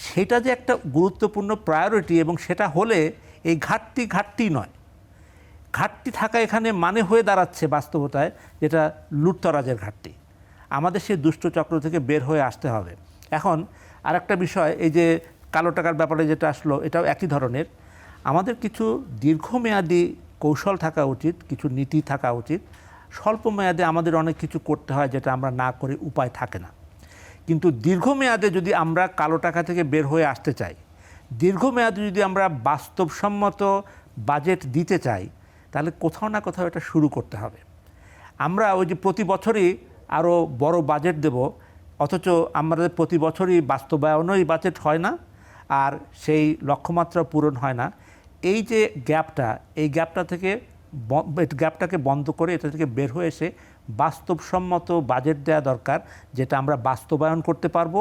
সেটা যে একটা গুরুত্বপূর্ণ প্রায়োরিটি, এবং সেটা হলে এই ঘাটতি নয়, ঘাটতি থাকা এখানে মানে হয়ে দাঁড়াচ্ছে বাস্তবতায় যেটা লুটতরাজের ঘাটতি। আমাদের সেই দুষ্ট চক্র থেকে বের হয়ে আসতে হবে। এখন আরেকটা বিষয়, এই যে কালো টাকার ব্যাপারে যেটা আসলো, এটাও একই ধরনের। আমাদের কিছু দীর্ঘমেয়াদী কৌশল থাকা উচিত, কিছু নীতি থাকা উচিত। স্বল্প মেয়াদে আমাদের অনেক কিছু করতে হয় যেটা আমরা না করে উপায় থাকে না। কিন্তু দীর্ঘমেয়াদে যদি আমরা কালো টাকা থেকে বের হয়ে আসতে চাই, দীর্ঘমেয়াদে যদি আমরা বাস্তবসম্মত বাজেট দিতে চাই, তাহলে কোথাও না কোথাও এটা শুরু করতে হবে। আমরা ওই যে প্রতি বছরই আরও বড় বাজেট দেব, অথচ আমাদের প্রতি বছরই বাস্তবায়নই বাজেট হয় না, আর সেই লক্ষ্যমাত্রা পূরণ হয় না। এই যে গ্যাপটা, এই গ্যাপটাকে বন্ধ করে এটা থেকে বের হয়ে এসে বাস্তবসম্মত বাজেট দেওয়া দরকার, যেটা আমরা বাস্তবায়ন করতে পারবো,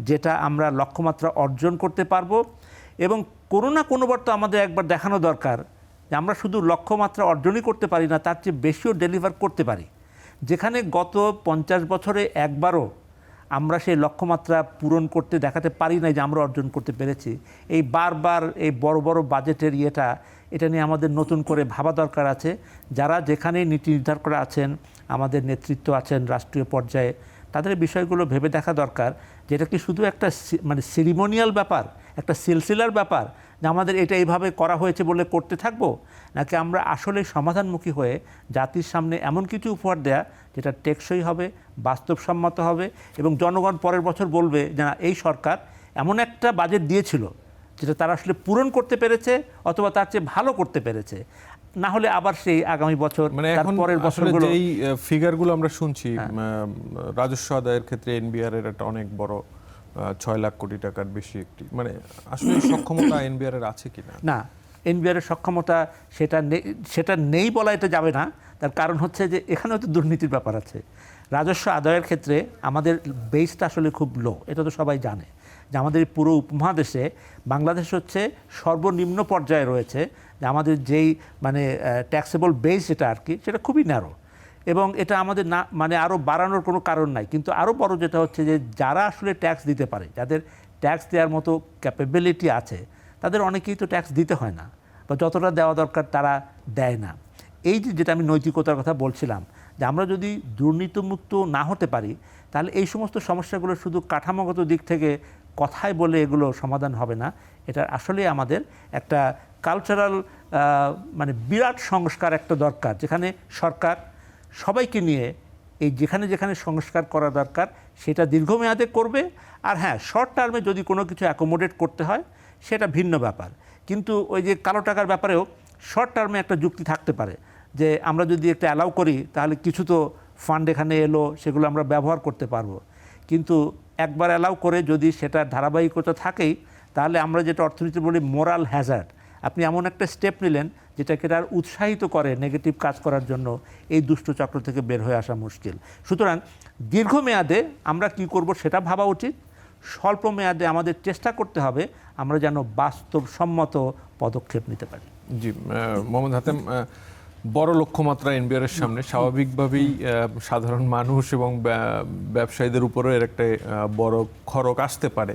যেটা আমরা লক্ষ্যমাত্রা অর্জন করতে পারবো। এবং কোনো না কোনোবার তো আমাদের একবার দেখানো দরকার যে আমরা শুধু লক্ষ্যমাত্রা অর্জনই করতে পারি না, তার চেয়ে বেশিও ডেলিভার করতে পারি। যেখানে গত 50 বছরে একবারও আমরা সেই লক্ষ্যমাত্রা পূরণ করতে দেখাতে পারি না যে আমরা অর্জন করতে পেরেছি, এই বারবার এই বড় বড় বাজেটের এটা নিয়ে আমাদের নতুন করে ভাবা দরকার আছে। যারা যেখানেই নীতি নির্ধারণ করে আছেন, আমাদের নেতৃত্ব আছেন রাষ্ট্রীয় পর্যায়ে, তাদের বিষয়গুলো ভেবে দেখা দরকার যে এটা কি শুধু একটা মানে সেরিমোনিয়াল ব্যাপার, একটা সিলসিলার ব্যাপার, যে আমাদের এটা এইভাবে করা হয়েছে বলে করতে থাকবো, নাকি আমরা আসলে সমাধানমুখী হয়ে জাতির সামনে এমন কিছু উপহার দেয়া যেটা টেকসই হবে, বাস্তবসম্মত হবে, এবং জনগণ পরের বছর বলবে যে না, এই সরকার এমন একটা বাজেট দিয়েছিল যেটা তারা আসলে পূরণ করতে পেরেছে অথবা তার চেয়ে ভালো করতে পেরেছে। না হলে আবার সেই আগামী বছর মানে তার এখন পরের আসলে বছরগুলো যেই ফিগারগুলো আমরা শুনছি, রাজস্ব আদায়ের ক্ষেত্রে এনবিআর এর একটা অনেক বড় 6 লাখ কোটি টাকার বেশি একটি, মানে আসলে সক্ষমতা এনবিআর এর আছে কিনা? না, এনবিআর এর সক্ষমতা সেটা নেই বলা এটা যাবে না। তার কারণ হচ্ছে যে এখানেও তো দুর্নীতির ব্যাপার আছে। রাজস্ব আদায়ের ক্ষেত্রে আমাদের বেসটা আসলে খুব লো, এটা তো সবাই জানে যে আমাদের পুরো উপমহাদেশে বাংলাদেশ হচ্ছে সর্বনিম্ন পর্যায়ে রয়েছে, যে আমাদের যেই মানে ট্যাক্সেবল বেস যেটা আর কি, সেটা খুবই ন্যারো, এবং এটা আমাদের না মানে আরও বাড়ানোর কোনো কারণ নাই। কিন্তু আরও বড় যেটা হচ্ছে যে যারা আসলে ট্যাক্স দিতে পারে, যাদের ট্যাক্স দেওয়ার মতো ক্যাপাবিলিটি আছে, তাদের অনেকেই তো ট্যাক্স দিতে হয় না, বা যতটা দেওয়া দরকার তারা দেয় না। এই যেটা আমি নৈতিকতার কথা বলছিলাম, যে আমরা যদি দুর্নীতিমুক্ত না হতে পারি, তাহলে এই সমস্ত সমস্যাগুলো শুধু কাঠামোগত দিক থেকে কথায় বলে এগুলো সমাধান হবে না। এটা আসলে আমাদের একটা কালচারাল মানে বিরাট সংস্কার একটা দরকার, যেখানে সরকার সবাইকে নিয়ে এই যেখানে যেখানে সংস্কার করা দরকার সেটা দীর্ঘমেয়াদে করবে। আর হ্যাঁ, শর্ট টার্মে যদি কোনো কিছু অ্যাকোমোডেট করতে হয় সেটা ভিন্ন ব্যাপার। কিন্তু ওই যে কালো টাকার ব্যাপারেও শর্ট টার্মে একটা যুক্তি থাকতে পারে, যে আমরা যদি একটা অ্যালাউ করি তাহলে কিছু তো ফান্ড এখানে এলো, সেগুলো আমরা ব্যবহার করতে পারবো। কিন্তু একবার অ্যালাউ করে যদি সেটা ধারাবাহিকতা থাকেই, তাহলে আমরা যেটা অর্থনীতি বলি মোরাল হ্যাজার্ড, আপনি এমন একটা স্টেপ নিলেন যেটাকে তার উৎসাহিত করে নেগেটিভ কাজ করার জন্য, এই দুষ্ট চক্র থেকে বের হয়ে আসা মুশকিল। সুতরাং দীর্ঘমেয়াদে আমরা কি করব সেটা ভাবা উচিত। স্বল্প মেয়াদে আমাদের চেষ্টা করতে হবে আমরা যেন বাস্তবসম্মত পদক্ষেপ নিতে পারি। জি, মোহাম্মদ হাতেম, বড় লক্ষ্যমাত্রা এনবিআর এর সামনে, স্বাভাবিকভাবেই সাধারণ মানুষ এবং ব্যবসায়ীদের উপরেও এর একটা বড় খরচ আসতে পারে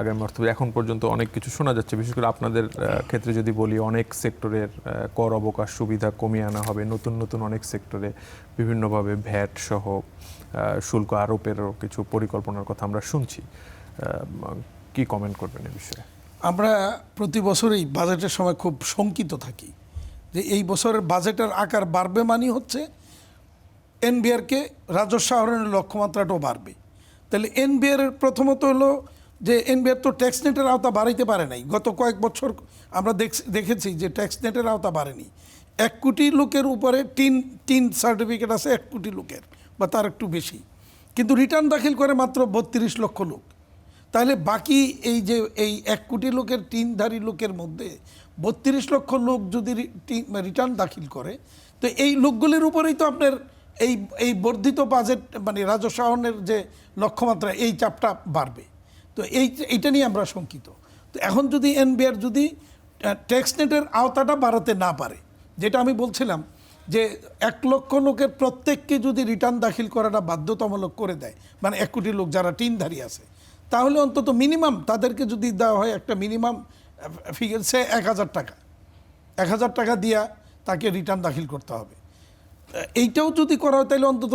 আগামী অর্থ। এখন পর্যন্ত অনেক কিছু শোনা যাচ্ছে, বিশেষ করে আপনাদের ক্ষেত্রে যদি বলি, অনেক সেক্টরের কর অবকাশ সুবিধা কমিয়ে আনা হবে, নতুন নতুন অনেক সেক্টরে বিভিন্নভাবে ভ্যাট সহ শুল্ক আরোপেরও কিছু পরিকল্পনার কথা আমরা শুনছি। কি কমেন্ট করবেন এই বিষয়ে? আমরা প্রতি বছরই বাজেটের সময় খুব শঙ্কিত থাকি যে এই বছরের বাজেটের আকার বাড়বে, মানে হচ্ছে এনবিআরকে রাজস্ব আহরণের লক্ষ্যমাত্রাটাও বাড়বে। তাহলে এনবিআর প্রথমত হলো যে এনবিআর তো ট্যাক্স নেটের আওতা বাড়াইতে পারে নাই। গত কয়েক বছর আমরা দেখেছি যে ট্যাক্স নেটের আওতা বাড়েনি। 1 কোটি লোকের উপরে টিন সার্টিফিকেট আছে 1 কোটি লোকের বা তার একটু বেশি, কিন্তু রিটার্ন দাখিল করে মাত্র 32 লক্ষ লোক। তাহলে বাকি এই যে এই 1 কোটি লোকের টিনধারী লোকের মধ্যে 32 লক্ষ লোক যদি রিটার্ন দাখিল করে, তো এই লোকগুলির উপরেই তো আপনার এই এই বর্ধিত বাজেট মানে রাজস্ব আহরণের যে লক্ষ্যমাত্রা এই চাপটা বাড়বে। তো এইটা নিয়ে আমরা শঙ্কিত। তো এখন যদি এনবিআর যদি ট্যাক্স নেটের আওতাটা বাড়াতে না পারে, যেটা আমি বলছিলাম যে 1 লক্ষ লোকের প্রত্যেককে যদি রিটার্ন দাখিল করাটা বাধ্যতামূলক করে দেয়, মানে 1 কোটি লোক যারা টিনধারী আছে, তাহলে অন্তত মিনিমাম তাদেরকে যদি দেওয়া হয় একটা মিনিমাম ফিগার, সে 1000 টাকা, 1000 টাকা দিয়া তাকে রিটার্ন দাখিল করতে হবে। এইটাও যদি করা হয় তাহলে অন্তত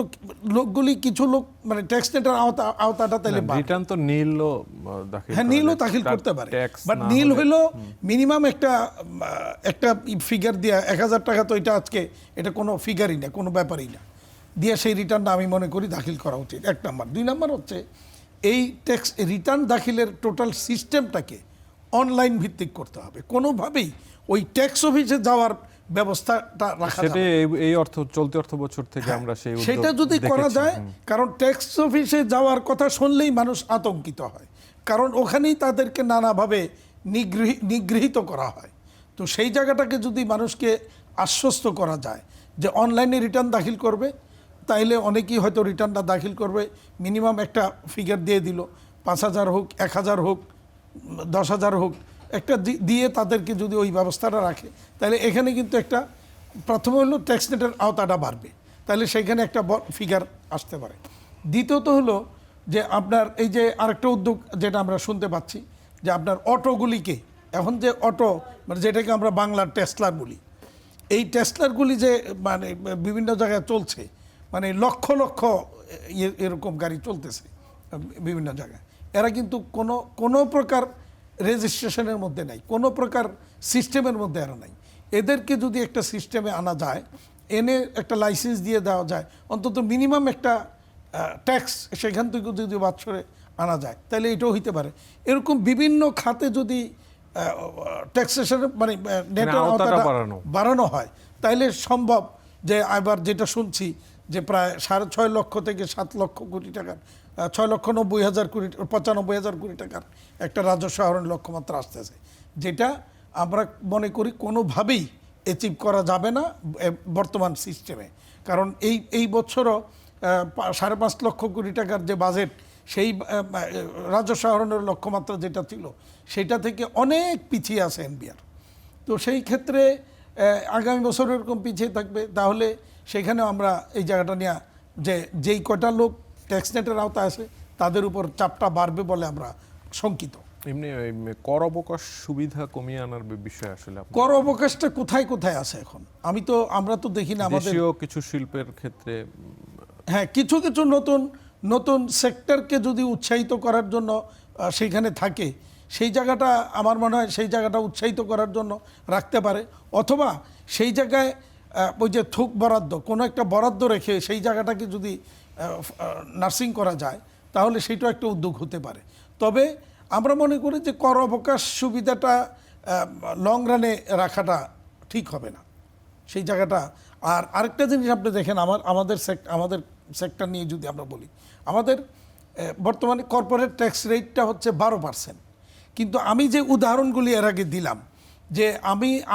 লোকগুলি, কিছু লোক মানে ট্যাক্স নেটের আওতাটা তাহলে রিটার্ন তো নীলও দাখিল, হ্যাঁ নীলও দাখিল করতে পারে, বাট নীল হইলো মিনিমাম একটা ফিগার দিয়া 1000 টাকা, তো এটা আজকে এটা কোনো ফিগারই না, কোনো ব্যাপারই না, দিয়ে সেই রিটার্নটা আমি মনে করি দাখিল করা উচিত, 1 নাম্বার। 2 নাম্বার হচ্ছে এই ট্যাক্স রিটার্ন দাখিলের টোটাল সিস্টেমটাকে অনলাইন ভিত্তিক করতে হবে। কোনোভাবেই ওই ট্যাক্স অফিসে যাওয়ার ব্যবস্থাটা রাখা যাবে না। এই চলতি অর্থ বছর থেকে আমরা সেটা যদি করা যায়, কারণ ট্যাক্স অফিসে যাওয়ার কথা শুনলেই মানুষ আতঙ্কিত হয়, কারণ ওখানেই তাদেরকে নানাভাবে নিগৃহীত করা হয়। তো সেই জায়গাটাকে যদি মানুষকে আশ্বস্ত করা যায় যে অনলাইনে রিটার্ন দাখিল করবে, তাইলে অনেকেই হয়তো রিটার্নটা দাখিল করবে, মিনিমাম একটা ফিগার দিয়ে দিল, 5000 হোক, 1000 হোক, 10,000 হোক, একটা দিয়ে তাদেরকে যদি ওই ব্যবস্থাটা রাখে, তাহলে এখানে কিন্তু একটা প্রথমে হলো ট্যাক্স নেটের আওতাটা বাড়বে, তাহলে সেইখানে একটা ফিগার আসতে পারে। দ্বিতীয়ত হলো যে আপনার এই যে আরেকটা উদ্যোগ যেটা আমরা শুনতে পাচ্ছি, যে আপনার অটোগুলিকে, এখন যে অটো মানে যেটাকে আমরা বাংলার টেসলার বলি, এই টেসলারগুলি যে মানে বিভিন্ন জায়গায় চলছে, মানে লক্ষ লক্ষ এরকম গাড়ি চলতেছে বিভিন্ন জায়গায়, এরা কিন্তু কোনো প্রকার রেজিস্ট্রেশনের মধ্যে নাই, কোনো প্রকার সিস্টেমের মধ্যে এরা নাই। এদেরকে যদি একটা সিস্টেমে আনা যায়, এনে একটা লাইসেন্স দিয়ে দেওয়া যায়, অন্তত মিনিমাম একটা ট্যাক্স সেখান থেকে যদি বছরে আনা যায়, তাহলে এটাও হইতে পারে। এরকম বিভিন্ন খাতে যদি ট্যাক্সেশনের মানে নেটের আওতাটা বাড়ানো হয়, তাইলে সম্ভব যে আবার যেটা শুনছি যে প্রায় 6.5 লক্ষ থেকে 7 লক্ষ কোটি টাকার 6,90,000 কোটি 95,000 কোটি টাকার একটা রাজস্ব আহরণ লক্ষ্যমাত্রা আসতেছে, যেটা আমরা মনে করি কোনোভাবেই অ্যাচিভ করা যাবে না বর্তমান সিস্টেমে। কারণ এই বছরও 5.5 লক্ষ কোটি টাকার যে বাজেট, সেই রাজস্ব আহরণের লক্ষ্যমাত্রা যেটা ছিল সেটা থেকে অনেক পিছিয়ে আছে এনবিআর। তো সেই ক্ষেত্রে আগামী বছর এরকম পিছিয়ে থাকবে, তাহলে সেখানে আমরা এই জায়গাটা নিয়ে যেই কটা লোক ট্যাক্স নেটের আওতায় আছে তাদের উপর চাপটা বাড়বে বলে আমরা শঙ্কিত। এমনি কর অবকাশ সুবিধা কমিয়ে আনার বিষয় আসলে কর অবকাশটা কোথায় কোথায় আছে এখন আমরা তো দেখি না আমাদের কিছু শিল্পের ক্ষেত্রে। হ্যাঁ, কিছু কিছু নতুন সেক্টরকে যদি উৎসাহিত করার জন্য সেইখানে থাকে, সেই জায়গাটা আমার মনে হয় সেই জায়গাটা উৎসাহিত করার জন্য রাখতে পারে, অথবা সেই জায়গায় ওই যে থোক বরাদ্দ, কোনো একটা বরাদ্দ রেখে সেই জায়গাটাকে যদি নার্সিং করা যায়, তাহলে সেইটাও একটা উদ্যোগ হতে পারে। তবে আমরা মনে করি যে কর অবকাশ সুবিধাটা লং রানে রাখাটা ঠিক হবে না সেই জায়গাটা। আর আরেকটা জিনিস আপনি দেখেন, আমাদের সেক্টর নিয়ে যদি আমরা বলি, আমাদের বর্তমানে কর্পোরেট ট্যাক্স রেটটা হচ্ছে 12%, কিন্তু আমি যে উদাহরণগুলি এর আগে দিলাম, যে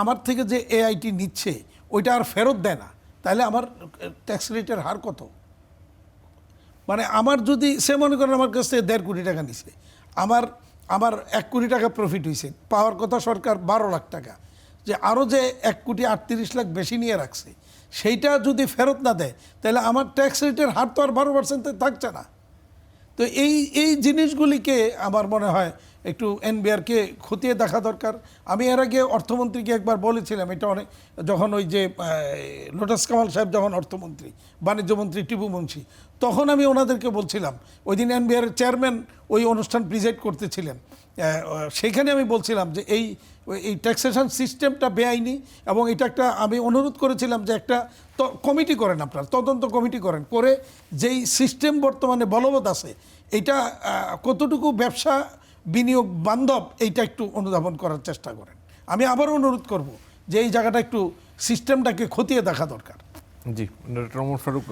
আমার থেকে যে এআইটি নিচ্ছে ওইটা আর ফেরত দেয় না, তাহলে আমার ট্যাক্স রেটের হার কত? মানে আমার যদি সে মনে করেন আমার কাছ থেকে 1.5 কোটি টাকা নিছে, আমার 1 কোটি টাকা প্রফিট হয়েছে, পাওয়ার কথা সরকার 12 লাখ টাকা, যে আরও যে 1,38,00,000 বেশি নিয়ে রাখছে, সেইটা যদি ফেরত না দেয়, তাহলে আমার ট্যাক্স রেটের হার তো আর 12% থাকছে না। তো এই জিনিসগুলিকে আমার মনে হয় একটু এনবিআরকে খতিয়ে দেখা দরকার। আমি এর আগে অর্থমন্ত্রীকে একবার বলেছিলাম, এটা অনেক, যখন ওই যে লোটাস কামাল সাহেব যখন অর্থমন্ত্রী, বাণিজ্যমন্ত্রী টিপু মুন্সি, তখন আমি ওনাদেরকে বলছিলাম, ওই দিন এনবিআরের চেয়ারম্যান ওই অনুষ্ঠান প্রিজাইড করতেছিলেন, সেইখানে আমি বলছিলাম যে এই ট্যাক্সেশন সিস্টেমটা বেআইনি, এবং এটা একটা আমি অনুরোধ করেছিলাম যে একটা কমিটি করেন, আপনার তদন্ত কমিটি করে যেই সিস্টেম বর্তমানে বলবৎ আছে এটা কতটুকু ব্যবসা বিনিয়োগ বান্ধব, এইটা একটু অনুধাবন করার চেষ্টা করেন। আমি আবারও অনুরোধ করব যে এই জায়গাটা একটু সিস্টেমটাকে খতিয়ে দেখা দরকার। জি, ডক্টর ওমর ফারুক,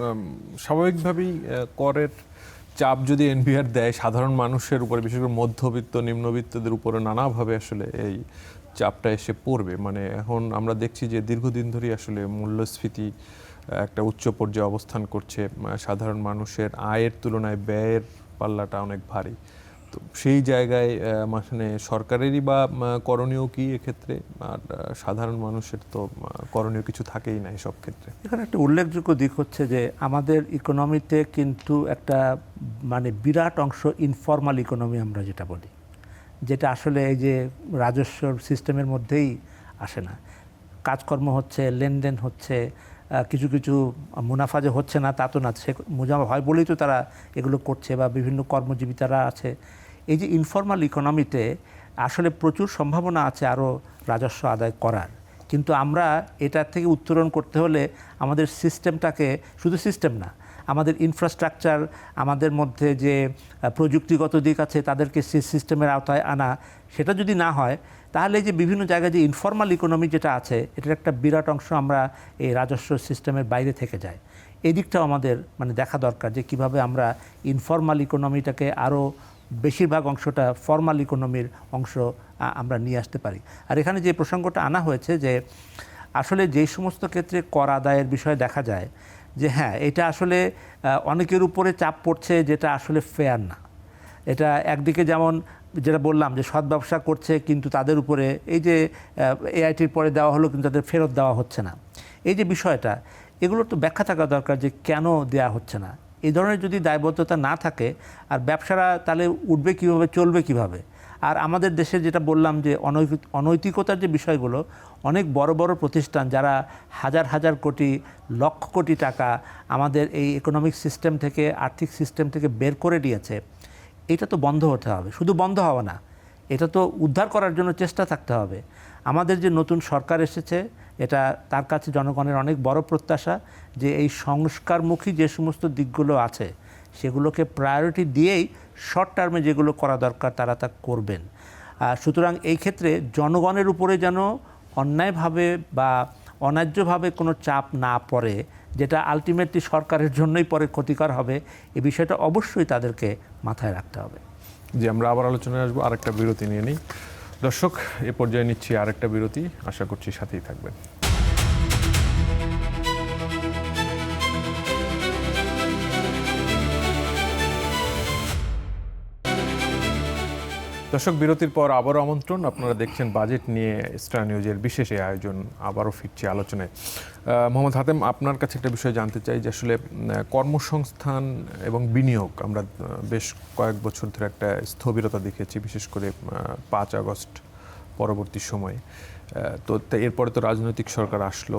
স্বাভাবিকভাবেই করের চাপ যদি এনবিআর দেয় সাধারণ মানুষের উপরে, বিশেষ করে মধ্যবিত্ত নিম্নবিত্তদের উপরে নানাভাবে আসলে এই চাপটা এসে পড়বে? মানে এখন আমরা দেখছি যে দীর্ঘদিন ধরেই আসলে মূল্যস্ফীতি একটা উচ্চ পর্যায়ে অবস্থান করছে, সাধারণ মানুষের আয়ের তুলনায় ব্যয়ের পাল্লাটা অনেক ভারী। তো সেই জায়গায় মানে সরকারেরই বা করণীয় কি এক্ষেত্রে, আর সাধারণ মানুষের তো করণীয় কিছু থাকেই না এসব ক্ষেত্রে? এখানে একটা উল্লেখযোগ্য দিক হচ্ছে যে আমাদের ইকোনমিতে কিন্তু একটা মানে বিরাট অংশ ইনফর্মাল ইকোনমি আমরা যেটা বলি, যেটা আসলে এই যে রাজস্ব সিস্টেমের মধ্যেই আসে না। কাজকর্ম হচ্ছে, লেনদেন হচ্ছে, কিছু কিছু মুনাফা যে হচ্ছে না তা তো না, সে মুনাফা হয় বলেই তো তারা এগুলো করছে, বা বিভিন্ন কর্মজীবী তারা আছে। এই যে ইনফর্মাল ইকোনমিতে আসলে প্রচুর সম্ভাবনা আছে আরও রাজস্ব আদায় করার, কিন্তু আমরা এটার থেকে উত্তরণ করতে হলে আমাদের সিস্টেমটাকে, শুধু সিস্টেম না, আমাদের ইনফ্রাস্ট্রাকচার, আমাদের মধ্যে যে প্রযুক্তিগত দিক আছে তাদেরকে সিস্টেমের আওতায় আনা, সেটা যদি না হয় তাহলে যে বিভিন্ন জায়গায় যে ইনফর্মাল ইকোনমি যেটা আছে এটার একটা বিরাট অংশ আমরা এই রাজস্ব সিস্টেমের বাইরে থেকে যাই। এই দিকটাও আমাদের মানে দেখা দরকার যে কিভাবে আমরা ইনফর্মাল ইকোনমিটাকে আরও বেশিরভাগ অংশটা ফর্মাল ইকোনমির অংশ আমরা নিয়ে আসতে পারি। আর এখানে যে প্রসঙ্গটা আনা হয়েছে যে আসলে যেই সমস্ত ক্ষেত্রে কর আদায়ের বিষয়ে দেখা যায় যে হ্যাঁ, এটা আসলে অনেকের উপরে চাপ পড়ছে যেটা আসলে ফেয়ার না। এটা একদিকে যেমন যেটা বললাম যে সৎ ব্যবসা করছে কিন্তু তাদের উপরে এই যে এআইটির পরে দেওয়া হলো কিন্তু তাদের ফেরত দেওয়া হচ্ছে না, এই যে বিষয়টা, এগুলোর তো ব্যাখ্যা থাকা দরকার যে কেন দেওয়া হচ্ছে না। এই ধরনের যদি দায়বদ্ধতা না থাকে আর ব্যবসারা তাহলে উঠবে কীভাবে, চলবে কিভাবে? আর আমাদের দেশে যেটা বললাম যে অনৈতিকতার যে বিষয়গুলো, অনেক বড় বড় প্রতিষ্ঠান যারা হাজার হাজার কোটি, লক্ষ কোটি টাকা আমাদের এই ইকোনমিক সিস্টেম থেকে, আর্থিক সিস্টেম থেকে বের করে দিয়েছে, এটা তো বন্ধ হতে হবে। শুধু বন্ধ হওয়া না, এটা তো উদ্ধার করার জন্য চেষ্টা থাকতে হবে। আমাদের যে নতুন সরকার এসেছে, এটা তার কাছে জনগণের অনেক বড় প্রত্যাশা যে এই সংস্কারমুখী যে সমস্ত দিকগুলো আছে সেগুলোকে প্রায়োরিটি দিয়েই শর্ট টার্মে যেগুলো করা দরকার তারা তা করবেন। সুতরাং এই ক্ষেত্রে জনগণের উপরে যেন অন্যায়ভাবে বা অন্যায্যভাবে কোনো চাপ না পড়ে, যেটা আলটিমেটলি সরকারের জন্যই পরে ক্ষতিকর হবে, এই বিষয়টা অবশ্যই তাদেরকে মাথায় রাখতে হবে। জি, আমরা আবার আলোচনায় আসবো, আরেকটা বিরতি নিয়ে নিই। দর্শক, এ পর্যায়ে নিচ্ছি আরেকটা বিরতি, আশা করছি সাথেই থাকবেন। দর্শক, বিরতির পর আবারও আমন্ত্রণ। আপনারা দেখছেন বাজেট নিয়ে স্টার নিউজের বিশেষ এই আয়োজন। আবারও ফিরছি আলোচনায়। মোহাম্মদ হাতেম, আপনার কাছে একটা বিষয় জানতে চাই যে আসলে কর্মসংস্থান এবং বিনিয়োগ, আমরা বেশ কয়েক বছর ধরে একটা স্থবিরতা দেখেছি, বিশেষ করে 5 আগস্ট পরবর্তী সময়ে। তো এরপরে তো রাজনৈতিক সরকার আসলো।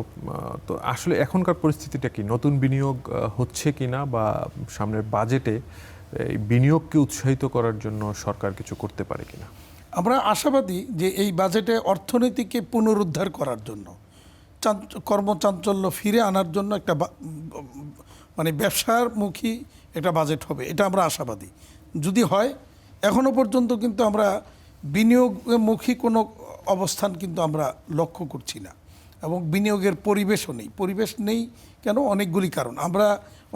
তো আসলে এখনকার পরিস্থিতিটা কি? নতুন বিনিয়োগ হচ্ছে কি না, বা সামনের বাজেটে এই বিনিয়োগকে উৎসাহিত করার জন্য সরকার কিছু করতে পারে কিনা? আমরা আশাবাদী যে এই বাজেটে অর্থনীতিকে পুনরুদ্ধার করার জন্য, কর্মচাঞ্চল্য ফিরে আনার জন্য একটা মানে ব্যবসার মুখী একটা বাজেট হবে, এটা আমরা আশাবাদী। যদি হয়, এখনো পর্যন্ত কিন্তু আমরা বিনিয়োগমুখী কোনো অবস্থান কিন্তু আমরা লক্ষ্য করছি না, এবং বিনিয়োগের পরিবেশও নেই। পরিবেশ নেই কেন? অনেকগুলি কারণ। আমরা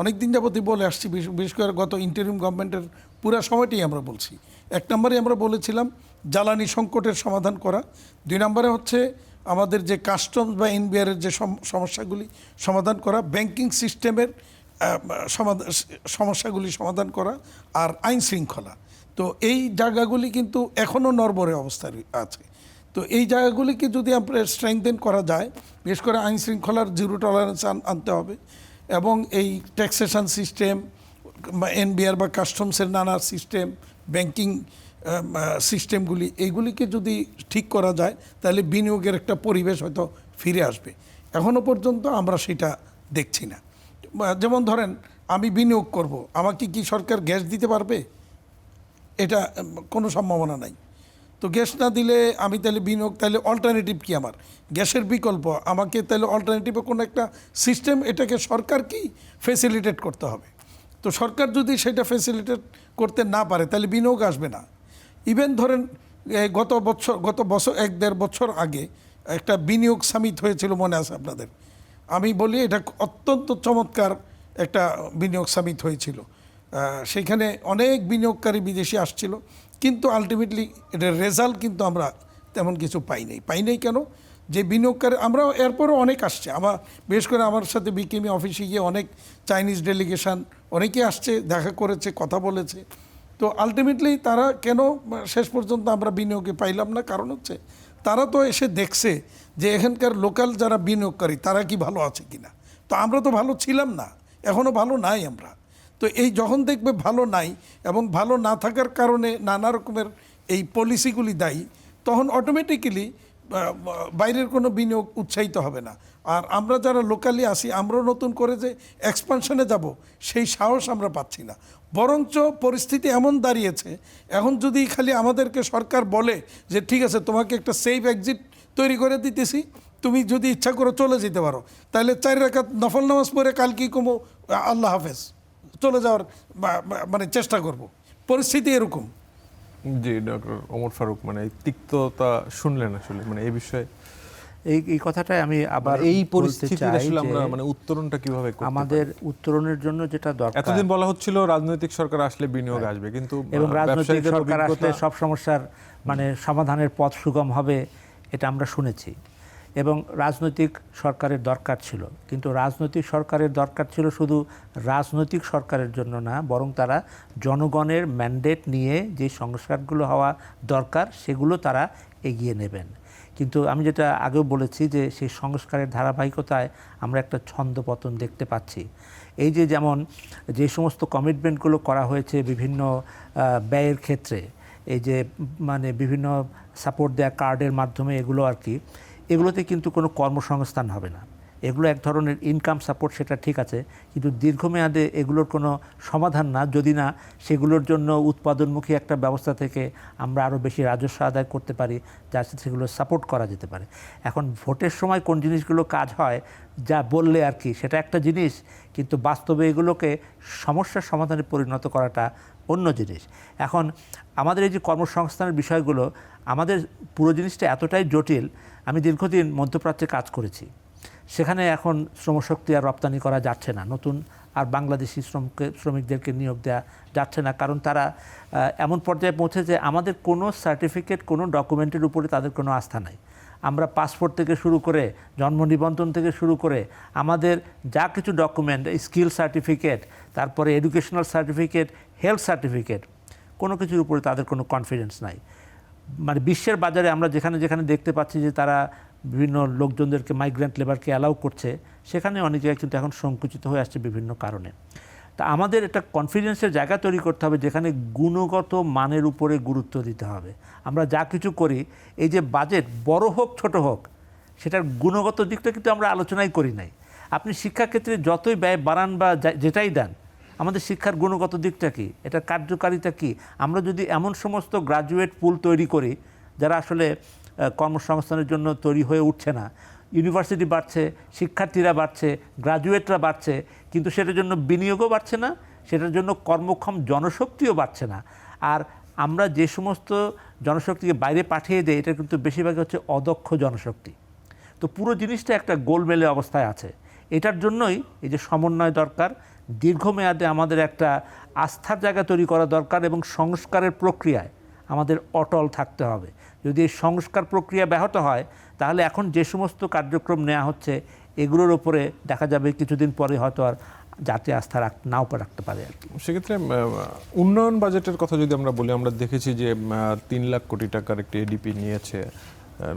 অনেক দিন যাবতই বলে আসছি, বিশেষ করে গত ইন্টারিম গভর্নমেন্টের পুরো সময়টাই আমরা বলছি। 1 নম্বরে আমরা বলেছিলাম জ্বালানি সংকটের সমাধান করা। 2 নম্বরে হচ্ছে আমাদের যে কাস্টমস বা এনবিআরের যে সমস্যাগুলি সমাধান করা, ব্যাংকিং সিস্টেমের সমস্যাগুলি সমাধান করা, আর আইন শৃঙ্খলা। তো এই জায়গাগুলি কিন্তু এখনও নড়বড়ে অবস্থায় আছে। তো এই জায়গাগুলিকে যদি আমরা স্ট্রেংথেন করা যায়, বিশেষ করে আইন শৃঙ্খলার জিরো টলারেন্স আনতে হবে, এবং এই ট্যাক্সেশন সিস্টেম বা এনবিআর বা কাস্টমসের নানা সিস্টেম, ব্যাংকিং সিস্টেমগুলি, এইগুলিকে যদি ঠিক করা যায় তাহলে বিনিয়োগের একটা পরিবেশ হয়তো ফিরে আসবে। এখনও পর্যন্ত আমরা সেটা দেখছি না। যেমন ধরেন, আমি বিনিয়োগ করব, আমাকে কি সরকার গ্যাস দিতে পারবে? এটা কোনো সম্ভাবনা নাই। তো গ্যাস না দিলে আমি তাহলে বিনিয়োগ, তাহলে অল্টারনেটিভ কি আমার? গ্যাসের বিকল্প আমাকে তাহলে অল্টারনেটিভে কোনো একটা সিস্টেম, এটাকে সরকারকেই ফেসিলিটেট করতে হবে। তো সরকার যদি সেটা ফেসিলিটেট করতে না পারে তাহলে বিনিয়োগ আসবে না। ইভেন ধরেন গত বছর 1-1.5 বছর আগে একটা বিনিয়োগ সামিট হয়েছিল, মনে আছে আপনাদের? আমি বলি এটা অত্যন্ত চমৎকার একটা বিনিয়োগ সামিট হয়েছিল। সেখানে অনেক বিনিয়োগকারী বিদেশি আসছিল, কিন্তু আলটিমেটলি এটার রেজাল্ট কিন্তু আমরা তেমন কিছু পাই নাই কেন? যে বিনিয়োগকারী, আমরা এরপরও অনেক আসছে, আমার বিশেষ করে আমার সাথে বিকেএমই অফিসে গিয়ে অনেক চাইনিজ ডেলিগেশন অনেকে আসছে, দেখা করেছে, কথা বলেছে। তো আলটিমেটলি তারা কেন শেষ পর্যন্ত আমরা বিনিয়োগে পাইলাম না, কারণ হচ্ছে তারা তো এসে দেখছে যে এখানকার লোকাল যারা বিনিয়োগকারী তারা কি ভালো আছে কিনা। তো আমরা তো ভালো ছিলাম না, এখনও ভালো নাই আমরা। তো এই যখন দেখবে ভালো নাই এবং ভালো না থাকার কারণে নানা রকমের এই পলিসিগুলি দায়ী, তখন অটোমেটিক্যালি বাইরের কোনো বিনিয়োগ উৎসাহিত হবে না। আর আমরা যারা লোকালি আসি, আমরাও নতুন করে যে এক্সপানশনে যাব সেই সাহস আমরা পাচ্ছি না। বরঞ্চ পরিস্থিতি এমন দাঁড়িয়েছে, এখন যদি খালি আমাদেরকে সরকার বলে যে ঠিক আছে তোমাকে একটা সেফ এক্সিট তৈরি করে দিতেছি, তুমি যদি ইচ্ছা করো চলে যেতে পারো, তাহলে 4 রাকাত নফল নামাজ পড়ে কালকেই কমো আল্লাহ হাফেজ চলে যাওয়ার মানে চেষ্টা করব। পরিস্থিতি এরকম। জি ডক্টর ওমর ফারুক, মানে এই তিক্ততা শুনলেন আসলে, মানে এই বিষয়ে এই কথাটাই আমি আবার এই বলতে পরিস্থিতি চাই আসলে যে আমরা মানে উত্তরণটা কিভাবে করতে আমাদের উত্তরণের জন্য যেটা দরকার, এতদিন বলা হচ্ছিল রাজনৈতিক সরকার আসলে বিনিয়োগ আসবে, কিন্তু এবং রাজনৈতিক ব্যবসায়ীদের সরকার আসলে অভিজ্ঞতা- সব সমস্যার মানে সমাধানের পথ সুগম হবে, এটা আমরা শুনেছি। এবং রাজনৈতিক সরকারের দরকার ছিল, কিন্তু রাজনৈতিক সরকারের দরকার ছিল শুধু রাজনৈতিক সরকারের জন্য না, বরং তারা জনগণের ম্যান্ডেট নিয়ে যে সংস্কারগুলো হওয়া দরকার সেগুলো তারা এগিয়ে নেবেন। কিন্তু আমি যেটা আগেও বলেছি যে সেই সংস্কারের ধারাবাহিকতায় আমরা একটা ছন্দপতন দেখতে পাচ্ছি। এই যে যেমন যে সমস্ত কমিটমেন্টগুলো করা হয়েছে বিভিন্ন ব্যয়ের ক্ষেত্রে, এই যে মানে বিভিন্ন সাপোর্ট দেওয়া কার্ডের মাধ্যমে এগুলো আর কি, এগুলোতে কিন্তু কোনো কর্মসংস্থান হবে না। এগুলো এক ধরনের ইনকাম সাপোর্ট, সেটা ঠিক আছে, কিন্তু দীর্ঘমেয়াদে এগুলোর কোনো সমাধান না, যদি না সেগুলোর জন্য উৎপাদনমুখী একটা ব্যবস্থা থেকে আমরা আরও বেশি রাজস্ব আদায় করতে পারি, যার সাথে সেগুলো সাপোর্ট করা যেতে পারে। এখন ভোটের সময় কোন জিনিসগুলো কাজ হয় যা বললে আর কি সেটা একটা জিনিস, কিন্তু বাস্তবে এগুলোকে সমস্যার সমাধানে পরিণত করাটা অন্য জিনিস। এখন আমাদের এই যে কর্মসংস্থানের বিষয়গুলো, আমাদের পুরো জিনিসটা এতটাই জটিল। আমি দীর্ঘদিন মধ্যপ্রাচ্যে কাজ করেছি, সেখানে এখন শ্রমশক্তি আর রপ্তানি করা যাচ্ছে না, নতুন আর বাংলাদেশি শ্রমিকদেরকে নিয়োগ দেওয়া যাচ্ছে না, কারণ তারা এমন পর্যায়ে পৌঁছেছে আমাদের কোনো সার্টিফিকেট, কোনো ডকুমেন্টের উপরে তাদের কোনো আস্থা নাই। আমরা পাসপোর্ট থেকে শুরু করে জন্ম নিবন্ধন থেকে শুরু করে আমাদের যা কিছু ডকুমেন্ট, স্কিল সার্টিফিকেট, তারপরে এডুকেশনাল সার্টিফিকেট, হেলথ সার্টিফিকেট, কোনো কিছুর উপরে তাদের কোনো কনফিডেন্স নাই। মানে বিশ্বের বাজারে আমরা যেখানে যেখানে দেখতে পাচ্ছি যে তারা বিভিন্ন লোকজনদেরকে, মাইগ্রেন্ট লেবারকে অ্যালাউ করছে, সেখানে অনেক জায়গায় কিন্তু এখন সংকুচিত হয়ে আসছে বিভিন্ন কারণে। তা আমাদের একটা কনফিডেন্সের জায়গা তৈরি করতে হবে যেখানে গুণগত মানের উপরে গুরুত্ব দিতে হবে। আমরা যা কিছু করি, এই যে বাজেট বড় হোক ছোট হোক, সেটার গুণগত দিকটা কিন্তু আমরা আলোচনাই করি নাই। আপনি শিক্ষাক্ষেত্রে যতই ব্যয় বাড়ান বা যেটাই দেন, আমাদের শিক্ষার গুণগত দিকটা কী, এটার কার্যকারিতা কী? আমরা যদি এমন সমস্ত গ্রাজুয়েট পুল তৈরি করি যারা আসলে কর্মসংস্থানের জন্য তৈরি হয়ে উঠছে না, ইউনিভার্সিটি বাড়ছে, শিক্ষার্থীরা বাড়ছে, গ্রাজুয়েটরা বাড়ছে, কিন্তু সেটার জন্য বিনিয়োগও বাড়ছে না, সেটার জন্য কর্মক্ষম জনশক্তিও বাড়ছে না। আর আমরা যে সমস্ত জনশক্তিকে বাইরে পাঠিয়ে দেয়, এটা কিন্তু বেশিরভাগ হচ্ছে অদক্ষ জনশক্তি। তো পুরো জিনিসটা একটা গোলমেলে অবস্থায় আছে। এটার জন্যই এই যে সমন্বয় দরকার, দীর্ঘমেয়াদে আমাদের একটা আস্থার জায়গা তৈরি করা দরকার, এবং সংস্কারের প্রক্রিয়ায় আমাদের অটল থাকতে হবে। যদি এই সংস্কার প্রক্রিয়া ব্যাহত হয়, তাহলে এখন যে সমস্ত কার্যক্রম নেওয়া হচ্ছে এগুলোর উপরে দেখা যাবে কিছুদিন পরে হয়তো আর জাতীয় আস্থা নাও রাখতে পারে আর কি। সেক্ষেত্রে উন্নয়ন বাজেটের কথা যদি আমরা বলি, আমরা দেখেছি যে 3 লাখ কোটি টাকার একটি এডিপি নিয়েছে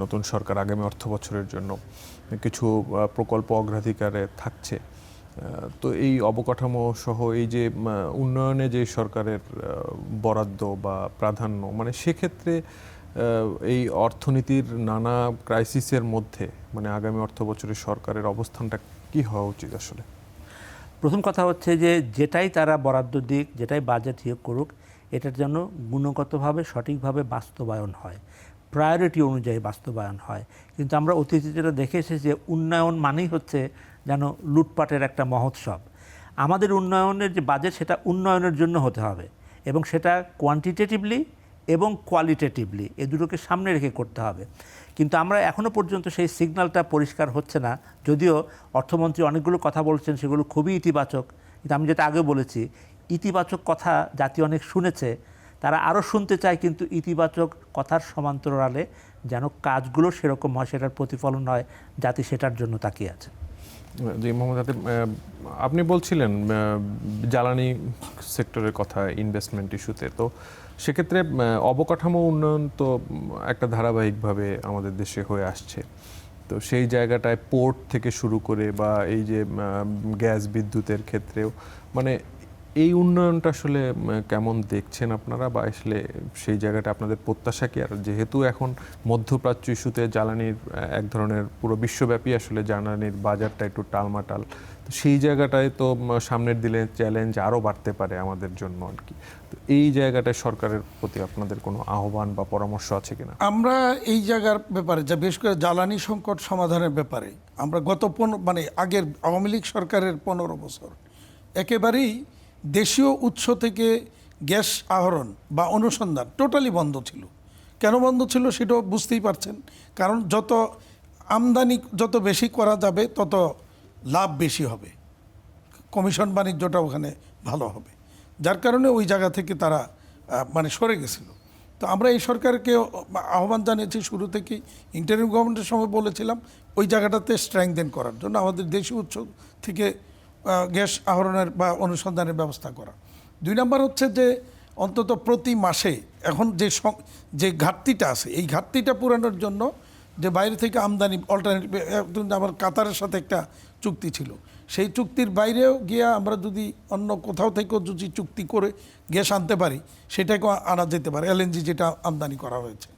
নতুন সরকার আগামী অর্থ বছরের জন্য। কিছু প্রকল্প অগ্রাধিকারে থাকছে। তো এই অবকাঠামো সহ এই যে উন্নয়নে যে সরকারের বরাদ্দ বা প্রাধান্য, মানে সেক্ষেত্রে এই অর্থনীতির নানা ক্রাইসিসের মধ্যে মানে আগামী অর্থ বছরের সরকারের অবস্থানটা কি হওয়া উচিত আসলে? প্রথম কথা হচ্ছে যে যেটাই তারা বরাদ্দ দিক, যেটাই বাজেট ইয়ে করুক, এটার জন্য গুণগতভাবে সঠিকভাবে বাস্তবায়ন হয়, প্রায়োরিটি অনুযায়ী বাস্তবায়ন হয়। কিন্তু আমরা অতীতে যেটা দেখে এসেছি যে উন্নয়ন মানেই হচ্ছে যেন লুটপাটের একটা মহোৎসব। আমাদের উন্নয়নের যে বাজেট, সেটা উন্নয়নের জন্য হতে হবে, এবং সেটা কোয়ান্টিটেটিভলি এবং কোয়ালিটেটিভলি এই দুটোকে সামনে রেখে করতে হবে। কিন্তু আমরা এখনও পর্যন্ত সেই সিগন্যালটা পরিষ্কার হচ্ছে না। যদিও অর্থমন্ত্রী অনেকগুলো কথা বলছেন, সেগুলো খুবই ইতিবাচক, কিন্তু আমি যেটা আগে বলেছি, ইতিবাচক কথা জাতি অনেক শুনেছে, তারা আরও শুনতে চায়, কিন্তু ইতিবাচক কথার সমান্তরালে যেন কাজগুলো সেরকম হয়, সেটার প্রতিফলন হয়, জাতি সেটার জন্য তাকিয়ে আছে। জি মোহাম্মদ হাতিব, আপনি বলছিলেন জ্বালানি সেক্টরের কথা ইনভেস্টমেন্ট ইস্যুতে, তো সেক্ষেত্রে অবকাঠামো উন্নয়ন তো একটা ধারাবাহিকভাবে আমাদের দেশে হয়ে আসছে। তো সেই জায়গাটায় পোর্ট থেকে শুরু করে বা এই যে গ্যাস বিদ্যুতের ক্ষেত্রেও মানে এই উন্নয়নটা আসলে কেমন দেখছেন আপনারা, বা আসলে সেই জায়গাটা আপনাদের প্রত্যাশা কি? আর যেহেতু এখন মধ্যপ্রাচ্য ইস্যুতে জ্বালানির এক ধরনের পুরো বিশ্বব্যাপী আসলে জ্বালানির বাজারটা একটু টালমাটাল, তো সেই জায়গাটায় তো সামনের দিনে চ্যালেঞ্জ আরও বাড়তে পারে আমাদের জন্য আর কি। তো এই জায়গাটায় সরকারের প্রতি আপনাদের কোনো আহ্বান বা পরামর্শ আছে কিনা? আমরা এই জায়গার ব্যাপারে, যা বিশেষ করে জ্বালানি সংকট সমাধানের ব্যাপারে, আমরা গত মানে আগের আওয়ামী লীগ সরকারের 15 বছর একেবারেই দেশীয় উৎস থেকে গ্যাস আহরণ বা অনুসন্ধান টোটালি বন্ধ ছিল। কেন বন্ধ ছিল সেটাও বুঝতেই পারছেন, কারণ যত আমদানি যত বেশি করা যাবে তত লাভ বেশি হবে, কমিশন বাণিজ্যটা ওখানে ভালো হবে, যার কারণে ওই জায়গা থেকে তারা মানে সরে গেছিল। তো আমরা এই সরকারকে আহ্বান জানিয়েছি শুরু থেকেই, ইন্টারিম গভর্নমেন্টের সময় বলেছিলাম ওই জায়গাটাতে স্ট্রেংথেন করার জন্য আমাদের দেশীয় উৎস থেকে গ্যাস আহরণের বা অনুসন্ধানের ব্যবস্থা করা। 2 নম্বর হচ্ছে যে অন্তত প্রতি মাসে এখন যে ঘাটতিটা আছে, এই ঘাটতিটা পূরণের জন্য যে বাইরে থেকে আমদানি অল্টারনেটিভ, আমার কাতারের সাথে একটা চুক্তি ছিল, সেই চুক্তির বাইরেও গিয়ে আমরা যদি অন্য কোথাও থেকেও যদি চুক্তি করে গ্যাস আনতে পারি, সেটাকেও আনা যেতে পারে, এলএনজি যেটা আমদানি করা হয়েছে।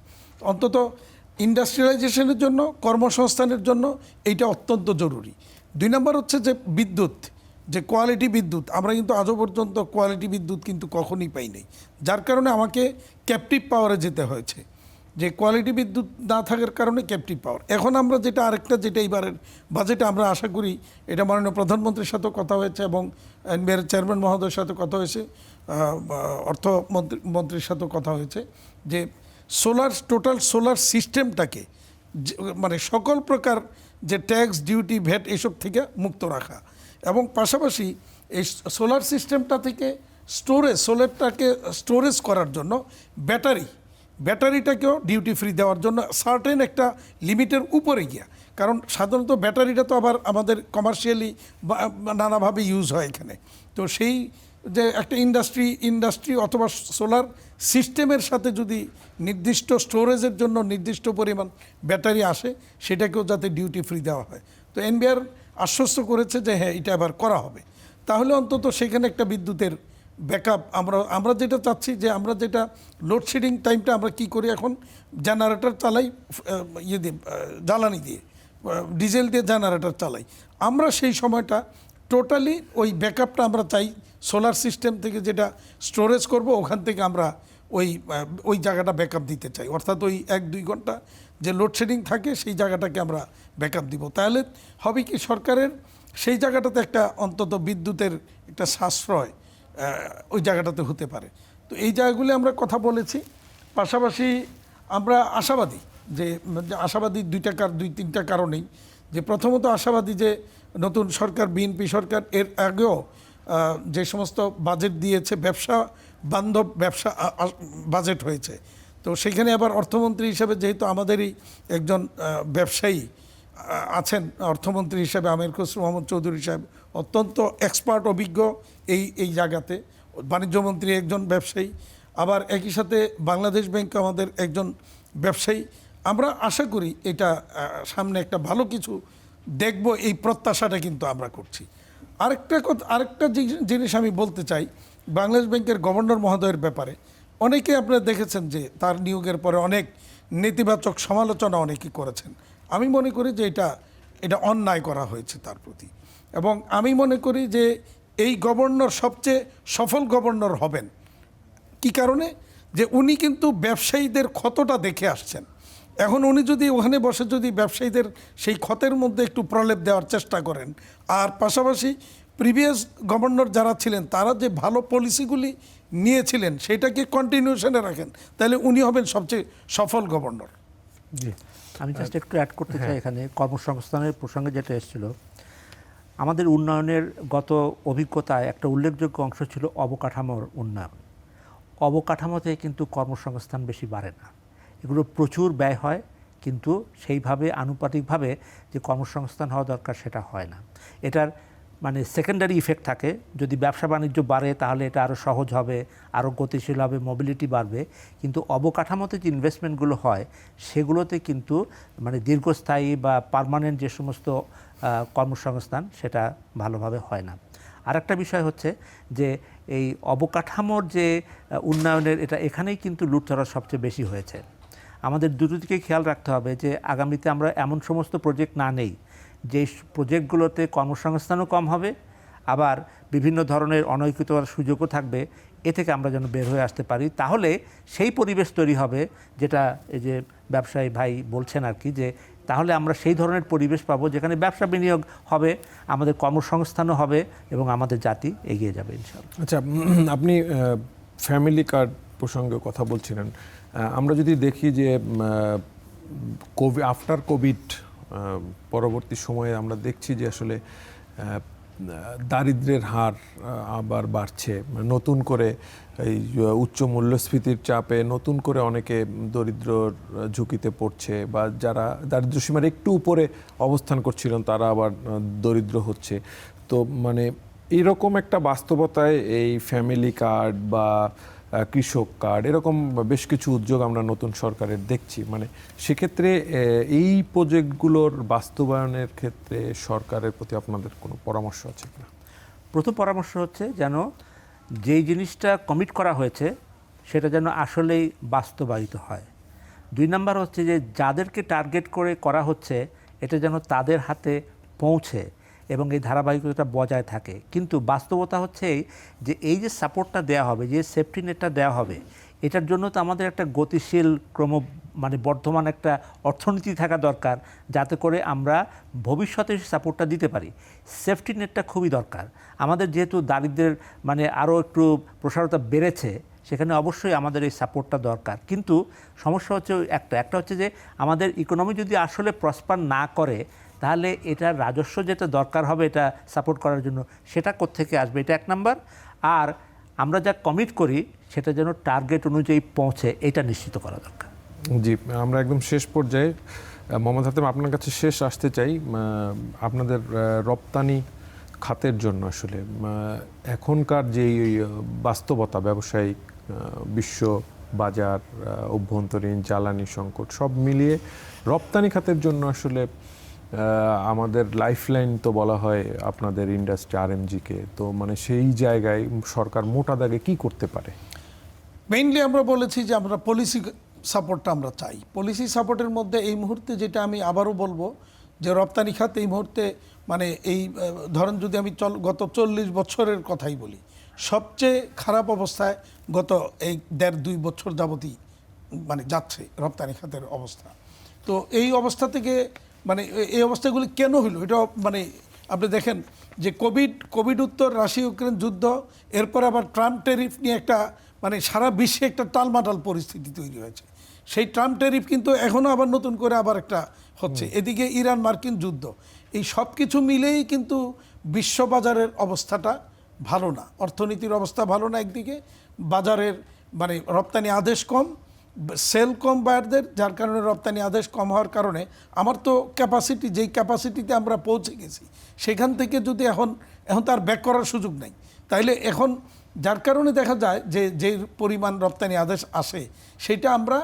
অন্তত ইন্ডাস্ট্রিয়ালাইজেশনের জন্য, কর্মসংস্থানের জন্য এইটা অত্যন্ত জরুরি। 2 নম্বর হচ্ছে যে বিদ্যুৎ, যে কোয়ালিটি বিদ্যুৎ, আমরা কিন্তু আজও পর্যন্ত কোয়ালিটি বিদ্যুৎ কিন্তু কখনই পাই নাই, যার কারণে আমাকে ক্যাপটিভ পাওয়ারে যেতে হয়েছে। যে কোয়ালিটি বিদ্যুৎ না থাকার কারণে ক্যাপটিভ পাওয়ার। এখন আমরা যেটা আরেকটা, যেটা এইবারের বাজেটে আমরা আশা করি, এটা মাননীয় প্রধানমন্ত্রীর সাথেও কথা হয়েছে এবং এনবিআর চেয়ারম্যান মহোদয়ের সাথে কথা হয়েছে, অর্থমন্ত্রীর সাথেও কথা হয়েছে, যে টোটাল সোলার সিস্টেমটাকে মানে সকল প্রকার যে ট্যাক্স, ডিউটি, ভ্যাট এসব থেকে মুক্ত রাখা, এবং পাশাপাশি এই সোলার সিস্টেমটা থেকে সোলারটাকে স্টোরেজ করার জন্য ব্যাটারিটাকেও ডিউটি ফ্রি দেওয়ার জন্য সার্টেন একটা লিমিটের উপরে গিয়া, কারণ সাধারণত ব্যাটারিটা তো আবার আমাদের কমার্শিয়ালি নানাভাবে ইউজ হয় এখানে। তো সেই যে একটা ইন্ডাস্ট্রি অথবা সোলার সিস্টেমের সাথে যদি নির্দিষ্ট স্টোরেজের জন্য নির্দিষ্ট পরিমাণ ব্যাটারি আসে, সেটাকেও যাতে ডিউটি ফ্রি দেওয়া হয়। তো এনবিআর আশ্বস্ত করেছে যে হ্যাঁ, এটা এবার করা হবে। তাহলে অন্তত সেখানে একটা বিদ্যুতের ব্যাকআপ, আমরা যেটা চাচ্ছি, যে আমরা যেটা লোডশেডিং টাইমটা আমরা কি করি, এখন জেনারেটর চালাই জ্বালানি দিয়ে, ডিজেল দিয়ে জেনারেটর চালাই, আমরা সেই সময়টা টোটালি ওই ব্যাকআপটা আমরা চাই সোলার সিস্টেম থেকে, যেটা স্টোরেজ করব ওখান থেকে আমরা ওই জায়গাটা ব্যাকআপ দিতে চাই। অর্থাৎ ওই 1-2 ঘন্টা যে লোডশেডিং থাকে সেই জায়গাটাকে আমরা ব্যাকআপ দিব। তাহলে হবে কি, সরকারের সেই জায়গাটাতে একটা অন্তত বিদ্যুতের একটা সাশ্রয় ওই জায়গাটাতে হতে পারে। তো এই জায়গাগুলি আমরা কথা বলেছি। পাশাপাশি আমরা আশাবাদী, যে আশাবাদী 2-3টা কারণেই, যে প্রথমত আশাবাদী যে নতুন সরকার, বিএনপি সরকার, এর আগেও যে সমস্ত বাজেট দিয়েছে, ব্যবসা বান্ধব বাজেট হয়েছে। তো সেখানে আবার অর্থমন্ত্রী হিসেবে যেহেতু আমাদেরই একজন ব্যবসায়ী আছেন, অর্থমন্ত্রী হিসেবে আমির খসরু মোহাম্মদ চৌধুরী সাহেব অত্যন্ত এক্সপার্ট, অভিজ্ঞ এই জায়গাতে, বাণিজ্যমন্ত্রী একজন ব্যবসায়ী, আবার একই সাথে বাংলাদেশ ব্যাংক আমাদের একজন ব্যবসায়ী। আমরা আশা করি এটা সামনে একটা ভালো কিছু দেখব, এই প্রত্যাশাটা কিন্তু আমরা করছি। আরেকটা জিনিস আমি বলতে চাই, বাংলাদেশ ব্যাংকের গভর্নর মহোদয়ের ব্যাপারে অনেকে আপনারা দেখেছেন যে তার নিয়োগের পরে অনেক নেতিবাচক সমালোচনা অনেকেই করেছেন। আমি মনে করি যে এটা অন্যায় করা হয়েছে তার প্রতি, এবং আমি মনে করি যে এই গভর্নর সবচেয়ে সফল গভর্নর হবেন। কি কারণে? যে উনি কিন্তু ব্যবসায়ীদের ক্ষতটা দেখে আসছেন। এখন উনি যদি ওখানে বসে যদি ব্যবসায়ীদের সেই ক্ষতের মধ্যে একটু প্রলেপ দেওয়ার চেষ্টা করেন, আর পাশাপাশি প্রিভিয়াস গভর্নর যারা ছিলেন তারা যে ভালো পলিসিগুলি নিয়েছিলেন সেটাকে কন্টিনিউশনে রাখেন, তাহলে উনি হবেন সবচেয়ে সফল গভর্নর। জি, আমি জাস্ট একটু অ্যাড করতে চাই এখানে, কর্মসংস্থানের প্রসঙ্গে যেটা এসেছিল, আমাদের উন্নয়নের গত অভিজ্ঞতায় একটা উল্লেখযোগ্য অংশ ছিল অবকাঠামোর উন্নয়ন। অবকাঠামোতে কিন্তু কর্মসংস্থান বেশি বাড়ে না, এগুলো প্রচুর ব্যয় হয় কিন্তু সেইভাবে আনুপাতিকভাবে যে কর্মসংস্থান হওয়া দরকার সেটা হয় না। এটার মানে সেকেন্ডারি ইফেক্ট থাকে। যদি ব্যবসা বাণিজ্য বাড়ে তাহলে এটা আরও সহজ হবে, আরও গতিশীল হবে, মোবিলিটি বাড়বে, কিন্তু অবকাঠামোতে যে ইনভেস্টমেন্টগুলো হয় সেগুলোতে কিন্তু মানে দীর্ঘস্থায়ী বা পার্মানেন্ট যে সমস্ত কর্মসংস্থান সেটা ভালোভাবে হয় না। আরেকটা বিষয় হচ্ছে যে এই অবকাঠামোর যে উন্নয়নের এখানেই কিন্তু লুটতরা সবচেয়ে বেশি হয়েছে। আমাদের দুটো দিকে খেয়াল রাখতে হবে যে আগামীতে আমরা এমন সমস্ত প্রজেক্ট না নেই যে প্রজেক্টগুলোতে কর্মসংস্থানও কম হবে, আবার বিভিন্ন ধরনের অনৈতিকতার সুযোগও থাকবে। এ থেকে আমরা যেন বের হয়ে আসতে পারি, তাহলে সেই পরিবেশ তৈরি হবে যেটা এই যে ব্যবসায়ী ভাই বলছেন আর কি, যে তাহলে আমরা সেই ধরনের পরিবেশ পাবো যেখানে ব্যবসা বিনিয়োগ হবে, আমাদের কর্মসংস্থানও হবে এবং আমাদের জাতি এগিয়ে যাবে ইনশাআল্লাহ। আচ্ছা, আপনি ফ্যামিলি কার্ড প্রসঙ্গে কথা বলছিলেন। আমরা যদি দেখি যে আফটার কোভিড পরবর্তী সময়ে আমরা দেখছি যে আসলে দারিদ্র্যের হার আবার বাড়ছে। নতুন করে এই উচ্চ মূল্যস্ফীতির চাপে নতুন করে অনেকে দরিদ্র ঝুঁকিতে পড়ছে, বা যারা দারিদ্র্যসীমার একটু উপরে অবস্থান করছিলেন তারা আবার দরিদ্র হচ্ছে। তো মানে এইরকম একটা বাস্তবতায় এই ফ্যামিলি কার্ড বা কৃষক কার্ড এরকম বেশ কিছু উদ্যোগ আমরা নতুন সরকারের দেখছি। মানে সেক্ষেত্রে এই প্রজেক্টগুলোর বাস্তবায়নের ক্ষেত্রে সরকারের প্রতি আপনাদের কোনো পরামর্শ আছে কিনা? প্রথম পরামর্শ হচ্ছে যেন যেই জিনিসটা কমিট করা হয়েছে সেটা যেন আসলেই বাস্তবায়িত হয়। 2 নাম্বার হচ্ছে যে যাদেরকে টার্গেট করে করা হচ্ছে এটা যেন তাদের হাতে পৌঁছে এবং এই ধারাবাহিকতা বজায় থাকে। কিন্তু বাস্তবতা হচ্ছে যে এই যে সাপোর্টটা দেওয়া হবে, যে সেফটি নেটটা দেওয়া হবে, এটার জন্য তো আমাদের একটা গতিশীল মানে বর্ধমান একটা অর্থনীতি থাকা দরকার, যাতে করে আমরা ভবিষ্যতে সাপোর্টটা দিতে পারি। সেফটি নেটটা খুবই দরকার। আমাদের যেহেতু দারিদ্র্যের মানে আরও একটু প্রসারতা বেড়েছে, সেখানে অবশ্যই আমাদের এই সাপোর্টটা দরকার। কিন্তু সমস্যা হচ্ছে একটা হচ্ছে যে আমাদের ইকোনমি যদি আসলে প্রসপার না করে তাহলে এটার রাজস্ব যেটা দরকার হবে এটা সাপোর্ট করার জন্য, সেটা কোত্থেকে আসবে, এটা 1 নাম্বার। আর আমরা যা কমিট করি সেটা যেন টার্গেট অনুযায়ী পৌঁছে, এটা নিশ্চিত করা দরকার। জি, আমরা একদম শেষ পর্যায়ে মোহাম্মদ হাতেম আপনার কাছে আসতে চাই। আপনাদের রপ্তানি খাতের জন্য আসলে এখনকার যে বাস্তবতা, ব্যবসায়িক বিশ্ব বাজার, অভ্যন্তরীণ জ্বালানি সংকট সব মিলিয়ে রপ্তানি খাতের জন্য আসলে আমাদের লাইফলাইন তো বলা হয় আপনাদের ইন্ডাস্ট্রি আরএমজিকে। তো মানে সেই জায়গায় সরকার মোটা দাগে কি করতে পারে? মেইনলি আমরা বলেছি যে আমরা পলিসি সাপোর্টটা আমরা চাই। পলিসি সাপোর্টের মধ্যে এই মুহূর্তে যেটা আমি আবারও বলবো যে রপ্তানি খাত এই মুহূর্তে মানে এই ধরেন যদি আমি গত 40 বছরের কথাই বলি, সবচেয়ে খারাপ অবস্থায় গত এই 1.5-2 বছর যাবতই মানে যাচ্ছে রপ্তানি খাতের অবস্থা। তো এই অবস্থা থেকে মানে এই অবস্থাগুলি কেন হলো, এটা মানে আপনি দেখেন যে কোভিড উত্তর রাশিয়া ইউক্রেন যুদ্ধ, এরপর আবার ট্রাম্প ট্যারিফ নিয়ে একটা মানে সারা বিশ্বে একটা টালমাটাল পরিস্থিতি তৈরি হয়েছে। সেই ট্রাম্প ট্যারিফ কিন্তু এখনও আবার নতুন করে আবার একটা হচ্ছে। এদিকে ইরান মার্কিন যুদ্ধ, এই সব কিছু মিলেই কিন্তু বিশ্ববাজারের অবস্থাটা ভালো না, অর্থনীতির অবস্থা ভালো না। একদিকে বাজারের মানে রপ্তানি আদেশ কম, সেল কম বায়ারদের, যার কারণে রপ্তানি আদেশ কম হওয়ার কারণে আমার তো ক্যাপাসিটি, যেই ক্যাপাসিটিতে আমরা পৌঁছে গেছি সেখান থেকে যদি এখন তার ব্যাক করার সুযোগ নেই, তাইলে এখন যার কারণে দেখা যায় যে পরিমাণ রপ্তানি আদেশ আসে সেটা আমরা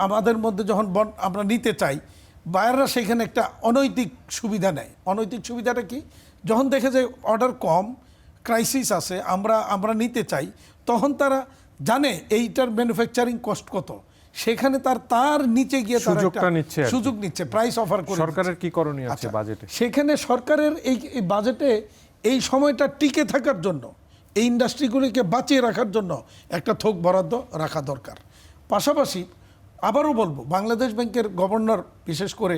আমাদের মধ্যে যখন আমরা নিতে চাই, বায়াররা সেখানে একটা অনৈতিক সুবিধা নেয়। অনৈতিক সুবিধাটা কি? যখন দেখে যে অর্ডার কম, ক্রাইসিস আছে, আমরা নিতে চাই, তখন তারা জানে এইটার ম্যানুফ্যাকচারিং কস্ট কত, সেখানে তার নিচে গিয়ে সুযোগ নিচ্ছে, প্রাইস অফার করে। সরকারের কি করণীয় আছে বাজেটে? সেখানে সরকারের এই বাজেটে এই সময়টা টিকে থাকার জন্য, এই ইন্ডাস্ট্রিগুলিকে বাঁচিয়ে রাখার জন্য একটা থোক বরাদ্দ রাখা দরকার। পাশাপাশি আবারও বলবো, বাংলাদেশ ব্যাংকের গভর্নর, বিশেষ করে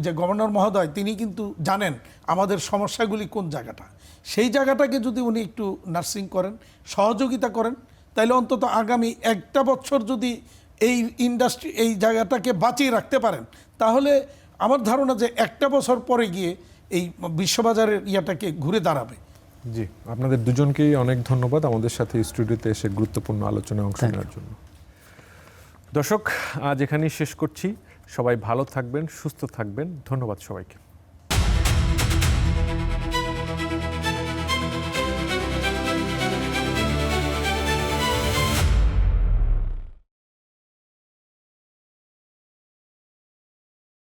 যে গভর্নর মহোদয়, তিনি কিন্তু জানেন আমাদের সমস্যাগুলি কোন জায়গাটা। সেই জায়গাটাকে যদি উনি একটু নার্সিং করেন, সহযোগিতা করেন, তাহলে অন্তত আগামী 1টা বছর যদি এই ইন্ডাস্ট্রি এই জায়গাটাকে বাঁচিয়ে রাখতে পারেন, তাহলে আমার ধারণা যে 1টা বছর পরে গিয়ে এই বিশ্ববাজারের ইয়াটাকে ঘুরে দাঁড়াবে। জি, আপনাদের দুজনকেই অনেক ধন্যবাদ আমাদের সাথে স্টুডিওতে এসে গুরুত্বপূর্ণ আলোচনায় অংশ নেওয়ার জন্য। দর্শক, আজ এখানেই শেষ করছি। সবাই ভালো থাকবেন, সুস্থ থাকবেন। ধন্যবাদ সবাইকে।